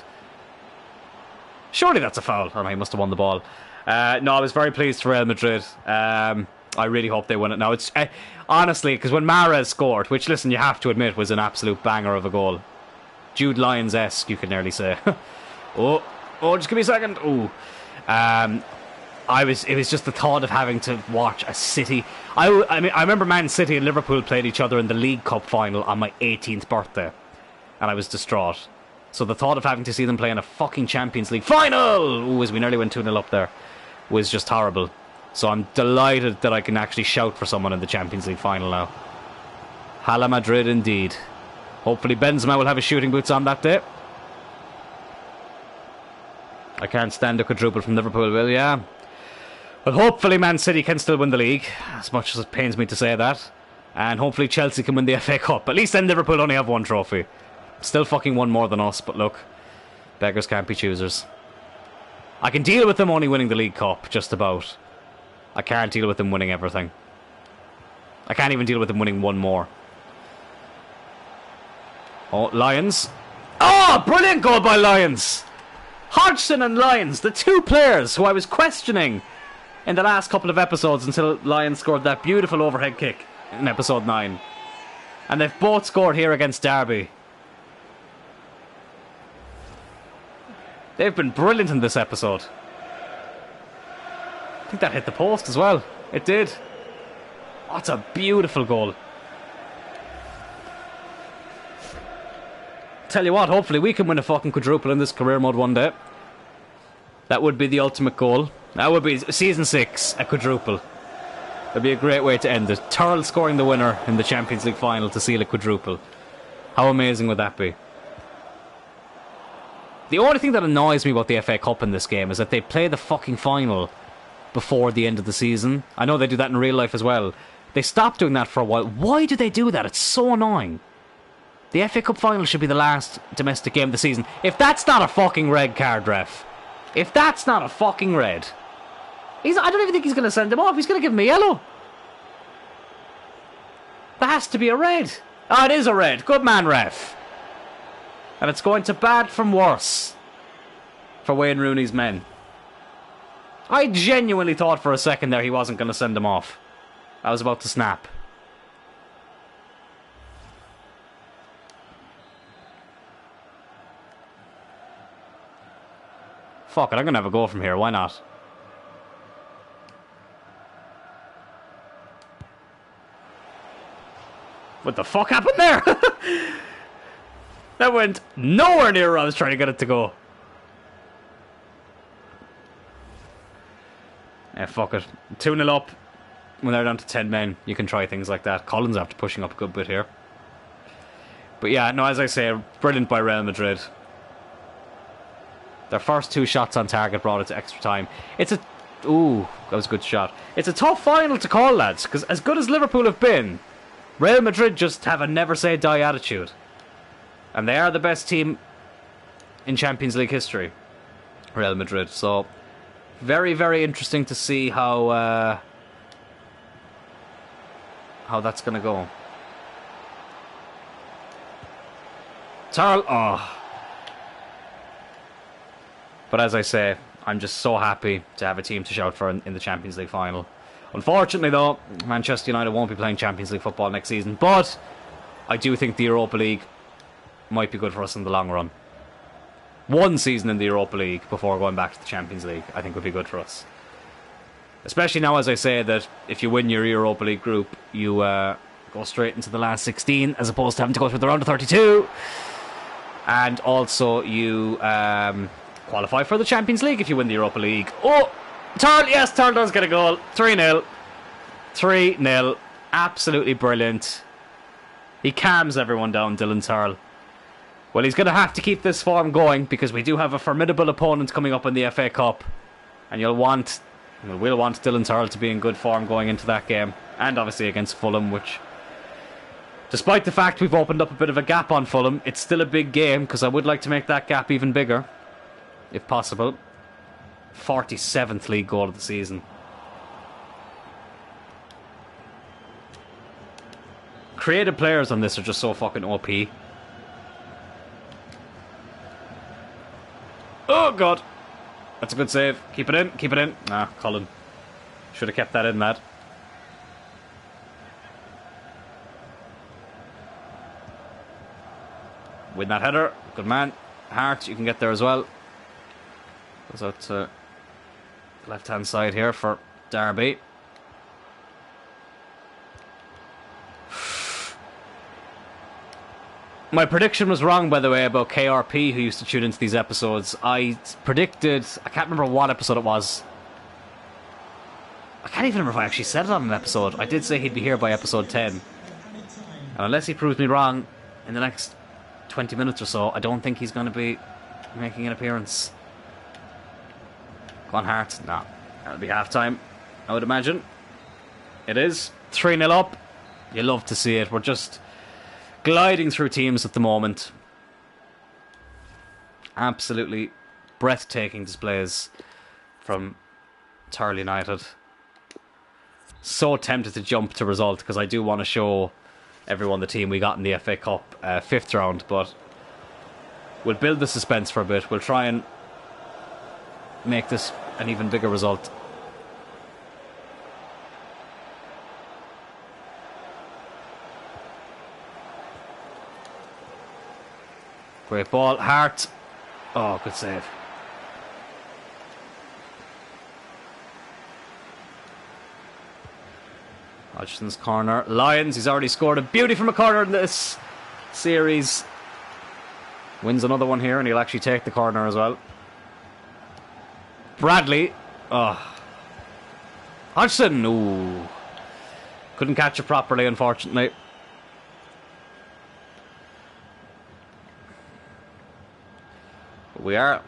Surely that's a foul. Or he must have won the ball. No, I was very pleased for Real Madrid. I really hope they win it now. It's honestly, because when Mahrez scored, which, listen, you have to admit was an absolute banger of a goal. Jude Lyons-esque, you could nearly say. oh, just give me a second. Oh, it was just the thought of having to watch a City. I mean, I remember Man City and Liverpool played each other in the League Cup final on my 18th birthday, and I was distraught. So the thought of having to see them play in a fucking Champions League final, as we nearly went 2-0 up there, was just horrible. So I'm delighted that I can actually shout for someone in the Champions League final now. Hala Madrid indeed. Hopefully Benzema will have his shooting boots on that day. I can't stand a quadruple from Liverpool, will ya? But hopefully Man City can still win the league, as much as it pains me to say that. And hopefully Chelsea can win the FA Cup. At least then Liverpool only have one trophy. Still fucking one more than us, but look, beggars can't be choosers. I can deal with them only winning the League Cup, just about. I can't deal with them winning everything. I can't even deal with them winning one more. Oh, Lions. Oh, brilliant goal by Lions. Hodgson and Lions, the two players who I was questioning in the last couple of episodes until Lions scored that beautiful overhead kick in episode 9. And they've both scored here against Derby. They've been brilliant in this episode. I think that hit the post as well. It did. Oh, it's a beautiful goal. Tell you what, hopefully we can win a fucking quadruple in this career mode one day. That would be the ultimate goal. That would be season 6, a quadruple. That'd be a great way to end it. Tyrrell scoring the winner in the Champions League final to seal a quadruple. How amazing would that be? The only thing that annoys me about the FA Cup in this game is that they play the fucking final before the end of the season. I know they do that in real life as well. They stopped doing that for a while. Why do they do that? It's so annoying. The FA Cup final should be the last domestic game of the season. If that's not a fucking red card, ref. If that's not a fucking red. I don't even think he's going to send him off. He's going to give him a yellow. That has to be a red. Oh, it is a red. Good man, ref. And it's going to bad from worse for Wayne Rooney's men. I genuinely thought for a second there he wasn't going to send him off. I was about to snap. Fuck it, I'm going to have a go from here. Why not? What the fuck happened there? That went nowhere near where I was trying to get it to go. Yeah, fuck it. 2-0 up. When they're down to 10 men, you can try things like that. Collins after pushing up a good bit here. But yeah, no, as I say, brilliant by Real Madrid. Their first 2 shots on target brought it to extra time. Ooh, that was a good shot. It's a tough final to call, lads, because as good as Liverpool have been, Real Madrid just have a never-say-die attitude. And they are the best team in Champions League history, Real Madrid. So, very, very interesting to see how that's going to go. Tyrrell, oh. But as I say, I'm just so happy to have a team to shout for in the Champions League final. Unfortunately, though, Manchester United won't be playing Champions League football next season. But I do think the Europa League might be good for us in the long run. One season in the Europa League before going back to the Champions League, I think would be good for us. Especially now, as I say, that if you win your Europa League group, you go straight into the last 16, as opposed to having to go through the round of 32. And also, you qualify for the Champions League if you win the Europa League. Oh, Tyrrell, yes, Tyrrell does get a goal. 3-0. 3-0. Absolutely brilliant. He calms everyone down, Dylan Tyrrell. Well, he's going to have to keep this form going because we do have a formidable opponent coming up in the FA Cup. And we'll want Dylan Tyrrell to be in good form going into that game. And obviously against Fulham, which, despite the fact we've opened up a bit of a gap on Fulham, it's still a big game because I would like to make that gap even bigger, if possible. 47th league goal of the season. creative players on this are just so fucking OP. Oh, God. That's a good save. Keep it in. Keep it in. Ah, Colin. Should have kept that in, lad. Win that header. Good man. Hart, you can get there as well. Goes out to the left-hand side here for Derby. My prediction was wrong, by the way, about KRP, who used to tune into these episodes. I predicted... I can't remember what episode it was. I can't even remember if I actually said it on an episode. I did say he'd be here by episode 10. And unless he proves me wrong in the next 20 minutes or so, I don't think he's going to be making an appearance. Come on, Hart. No. That'll be half-time, I would imagine. It is. 3-0 up. You love to see it. We're just... gliding through teams at the moment. Absolutely breathtaking displays from Tyrrell United. So tempted to jump to result because I do want to show everyone the team we got in the FA Cup 5th round, but we'll build the suspense for a bit. We'll try and make this an even bigger result. Great ball. Hart. Oh, good save. Hodgson's corner. Lyons, he's already scored a beauty from a corner in this series. Wins another one here, and he'll actually take the corner as well. Bradley. Oh. Hodgson. Ooh. Couldn't catch it properly, unfortunately. We are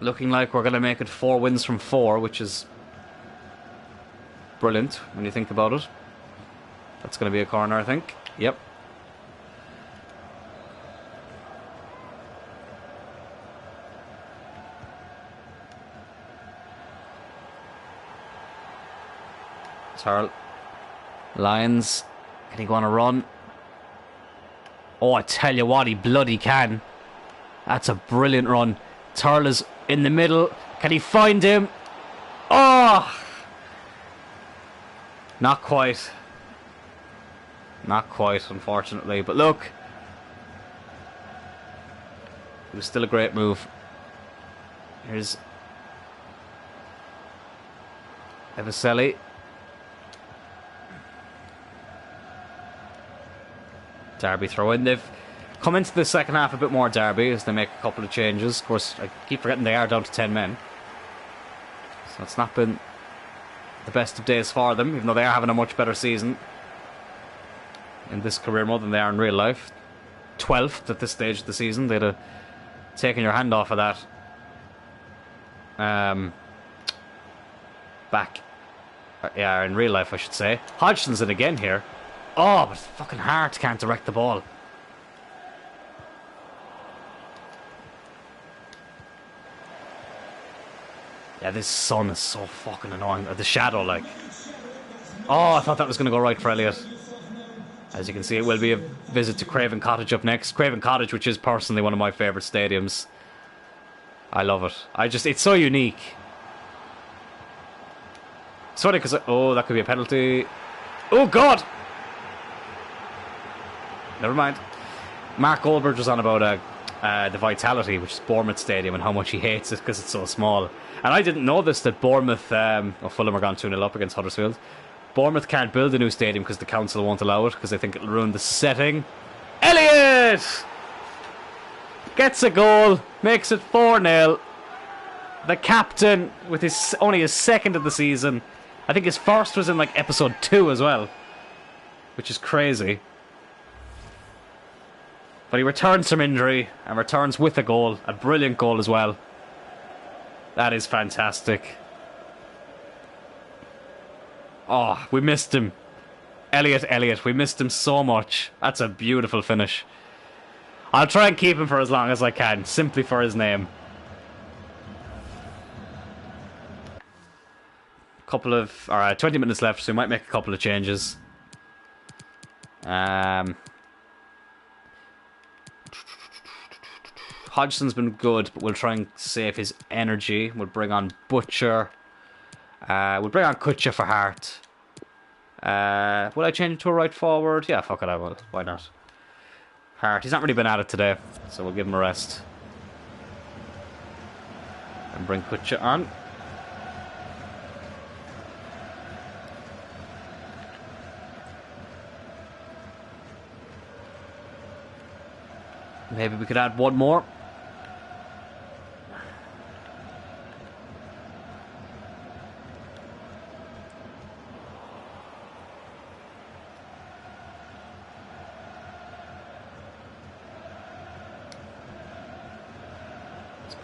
looking like we're going to make it 4 wins from 4, which is brilliant when you think about it. That's going to be a corner, I think. Yep. Tyrrell. Lions. Can he go on a run? Oh, I tell you what, he bloody can. That's a brilliant run. Tyrrell is in the middle. Can he find him? Oh! Not quite. Not quite, unfortunately. But look. It was still a great move. Here's Evaselli. Derby throw in. They've come into the second half a bit more, Derby, as they make a couple of changes. Of course, I keep forgetting they are down to 10 men. So it's not been the best of days for them, even though they are having a much better season in this career mode than they are in real life. 12th at this stage of the season. They'd have taken your hand off of that back. Yeah, in real life, I should say. Hodgson's in again here. Oh, but fucking Hart can't direct the ball. Yeah, this sun is so fucking annoying. The shadow, like. Oh, I thought that was going to go right for Elliott. As you can see, it will be a visit to Craven Cottage up next. Craven Cottage, which is personally one of my favourite stadiums. I love it. It's so unique. It's funny because, oh, that could be a penalty. Oh, God! Never mind. Mark Goldberg was on about the Vitality, which is Bournemouth Stadium, and how much he hates it because it's so small. And I didn't know this, that Bournemouth, Fulham are gone 2-0 up against Huddersfield. Bournemouth can't build a new stadium because the council won't allow it, because they think it'll ruin the setting. Elliott! Gets a goal, makes it 4-0. The captain, with only his second of the season. I think his first was in like episode 2 as well, which is crazy. But he returns from injury and returns with a goal. A brilliant goal as well. That is fantastic. Oh, we missed him. Elliott, we missed him so much. That's a beautiful finish. I'll try and keep him for as long as I can, simply for his name. 20 minutes left, so we might make a couple of changes. Hodgson's been good, but we'll try and save his energy. We'll bring on Butcher. We'll bring on Kutcher for Hart. Will I change it to a right forward? Yeah, fuck it, I will. Why not? Hart. He's not really been at it today, so we'll give him a rest. And bring Kutcher on. Maybe we could add one more.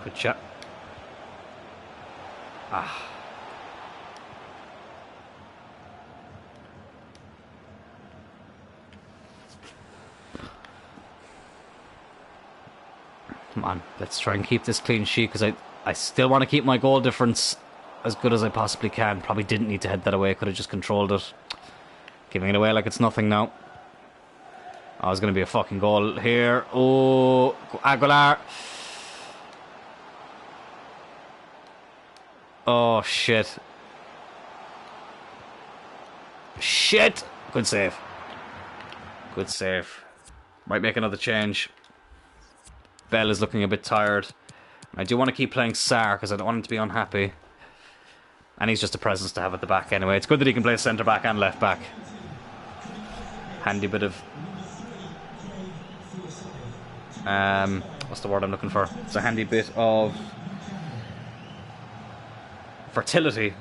Good shot. Ah. Come on, let's try and keep this clean sheet, because I still want to keep my goal difference as good as I possibly can. Probably didn't need to head that away, could have just controlled it. Giving it away like it's nothing now. Oh, it's going to be a fucking goal here. Oh, Aguilar. Oh, shit. Shit! Good save. Good save. Might make another change. Bell is looking a bit tired. I do want to keep playing Sarr because I don't want him to be unhappy. And he's just a presence to have at the back anyway. It's good that he can play centre back and left back. Handy bit of... what's the word I'm looking for? It's a handy bit of... fertility.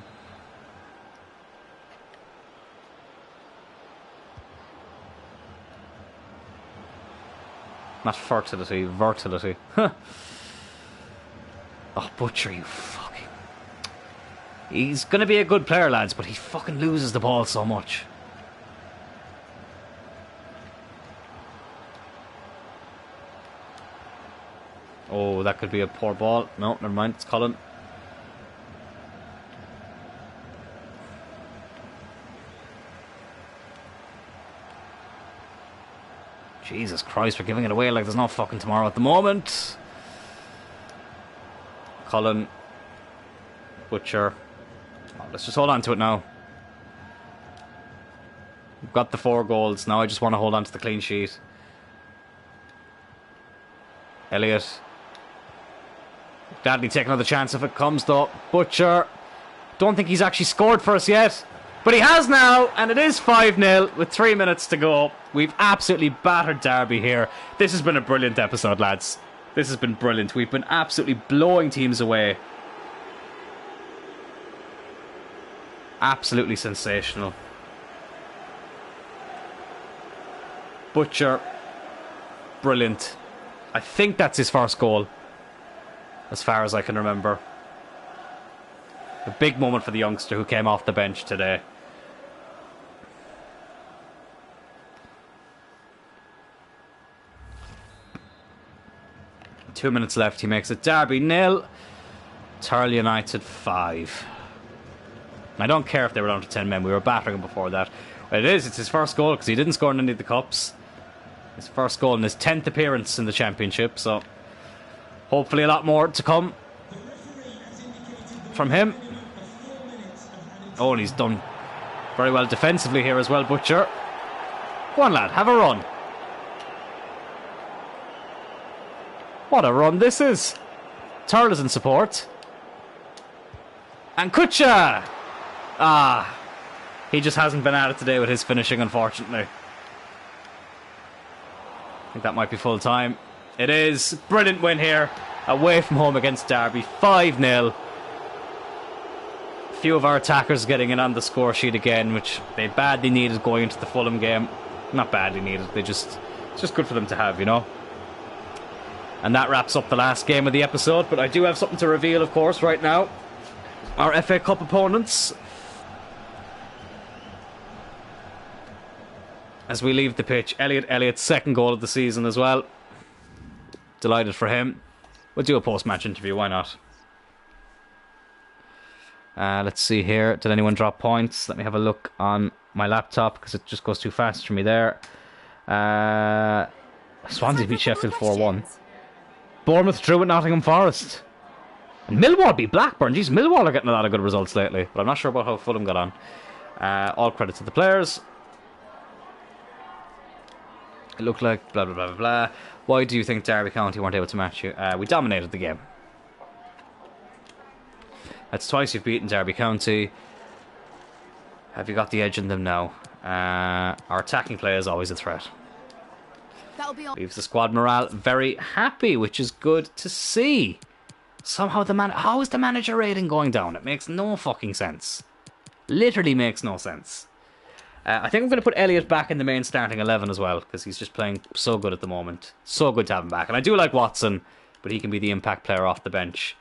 Not fertility, vertility. Huh. Oh, Butcher, you fucking... He's going to be a good player, lads, but he fucking loses the ball so much. Oh, that could be a poor ball. No, never mind, it's Cullen. Jesus Christ, we're giving it away like there's no fucking tomorrow at the moment. Cullen. Butcher. Oh, let's just hold on to it now. We've got the 4 goals. Now I just want to hold on to the clean sheet. Elliott. Gladly take another chance if it comes though. Butcher. Don't think he's actually scored for us yet. But he has now, and it is 5-0 with 3 minutes to go. We've absolutely battered Derby here. This has been a brilliant episode, lads. This has been brilliant. We've been absolutely blowing teams away. Absolutely sensational. Butcher. Brilliant. I think that's his first goal, as far as I can remember. A big moment for the youngster who came off the bench today. Two minutes left. He makes it Derby 0. Tyrrell United 5. I don't care if they were down to 10 men. We were battering him before that. It is. It's his first goal because he didn't score in any of the cups. His first goal in his 10th appearance in the championship. So hopefully a lot more to come from him. Oh, and he's done very well defensively here as well, Butcher. Go on, lad. Have a run. What a run this is. Tyrrell is in support. And Kutcher! Ah, he just hasn't been at it today with his finishing, unfortunately. I think that might be full time. It is. Brilliant win here. Away from home against Derby. 5-0. A few of our attackers getting in on the score sheet again, which they badly needed going into the Fulham game. Not badly needed. It's just good for them to have, you know. And that wraps up the last game of the episode. But I do have something to reveal, of course, right now. Our FA Cup opponents. As we leave the pitch, Elliott's second goal of the season as well. Delighted for him. We'll do a post-match interview, why not? Let's see here. Did anyone drop points? Let me have a look on my laptop because it just goes too fast for me there. Swansea beat Sheffield 4-1. Bournemouth drew at Nottingham Forest. And Millwall beat Blackburn. Jeez, Millwall are getting a lot of good results lately. But I'm not sure about how Fulham got on. All credit to the players. It looked like blah, blah, blah, blah, blah. Why do you think Derby County weren't able to match you? We dominated the game. That's twice you've beaten Derby County. Have you got the edge in them now? Our attacking play is always a threat. Leaves the squad morale very happy, which is good to see. Somehow how is the manager rating going down? It makes no fucking sense. Literally makes no sense. I think I'm going to put Elliott back in the main starting 11 as well, because he's just playing so good at the moment. So good to have him back. And I do like Watson, but he can be the impact player off the bench.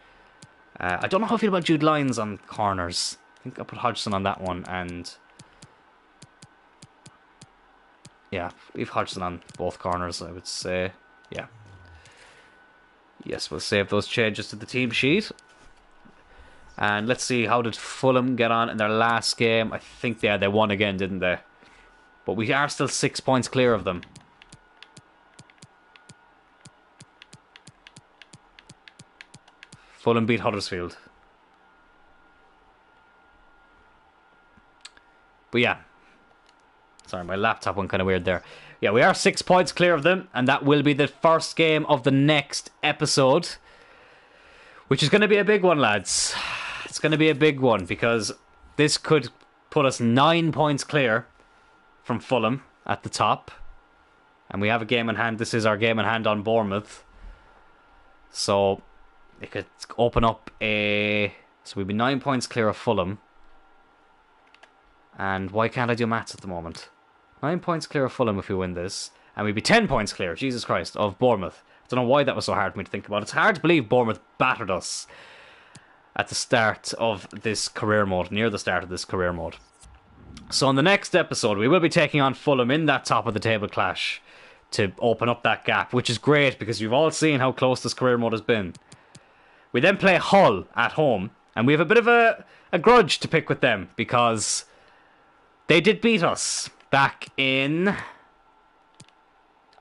I don't know how I feel about Jude Lyons on corners. I think I'll put Hodgson on that one, and yeah, leave Hodgson on both corners, I would say. Yeah. Yes, we'll save those changes to the team sheet. And let's see, how did Fulham get on in their last game? I think they won again, didn't they? But we are still 6 points clear of them. Fulham beat Huddersfield. But yeah. Sorry, my laptop went kind of weird there. Yeah, we are 6 points clear of them, and that will be the first game of the next episode, which is going to be a big one, lads. It's going to be a big one, because this could put us 9 points clear from Fulham at the top, and we have a game in hand. This is our game in hand on Bournemouth, so it could open up so we'd be 9 points clear of Fulham. And why can't I do maths at the moment? 9 points clear of Fulham if we win this. And we'd be 10 points clear, Jesus Christ, of Bournemouth. I don't know why that was so hard for me to think about. It's hard to believe Bournemouth battered us at the start of this career mode, near the start of this career mode. So in the next episode, we will be taking on Fulham in that top of the table clash to open up that gap, which is great because you've all seen how close this career mode has been. We then play Hull at home, and we have a bit of a grudge to pick with them because they did beat us back in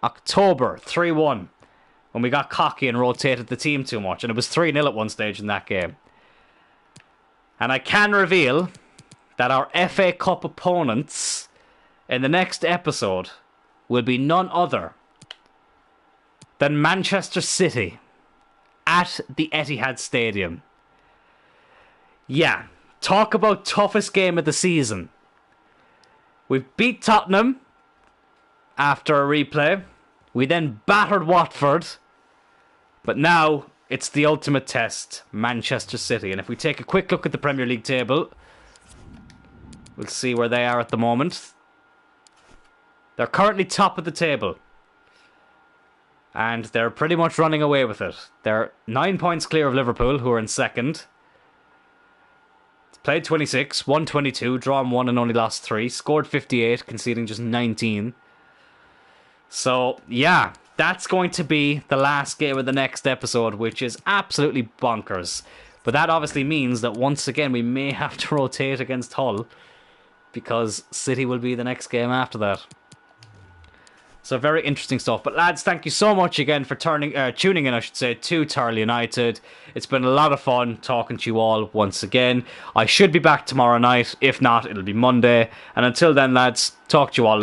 October 3-1 when we got cocky and rotated the team too much, and it was 3-0 at one stage in that game. And I can reveal that our FA Cup opponents in the next episode will be none other than Manchester City at the Etihad Stadium. Yeah, talk about toughest game of the season. We beat Tottenham after a replay. We then battered Watford. But now it's the ultimate test, Manchester City. And if we take a quick look at the Premier League table, we'll see where they are at the moment. They're currently top of the table. And they're pretty much running away with it. They're 9 points clear of Liverpool, who are in second. Played 26, won 22, drawn 1 and only lost 3. Scored 58, conceding just 19. So, yeah, that's going to be the last game of the next episode, which is absolutely bonkers. But that obviously means that once again we may have to rotate against Hull, because City will be the next game after that. So very interesting stuff. But lads, thank you so much again for tuning in, I should say, to Tyrrell United. It's been a lot of fun talking to you all once again. I should be back tomorrow night. If not, it'll be Monday. And until then, lads, talk to you all later.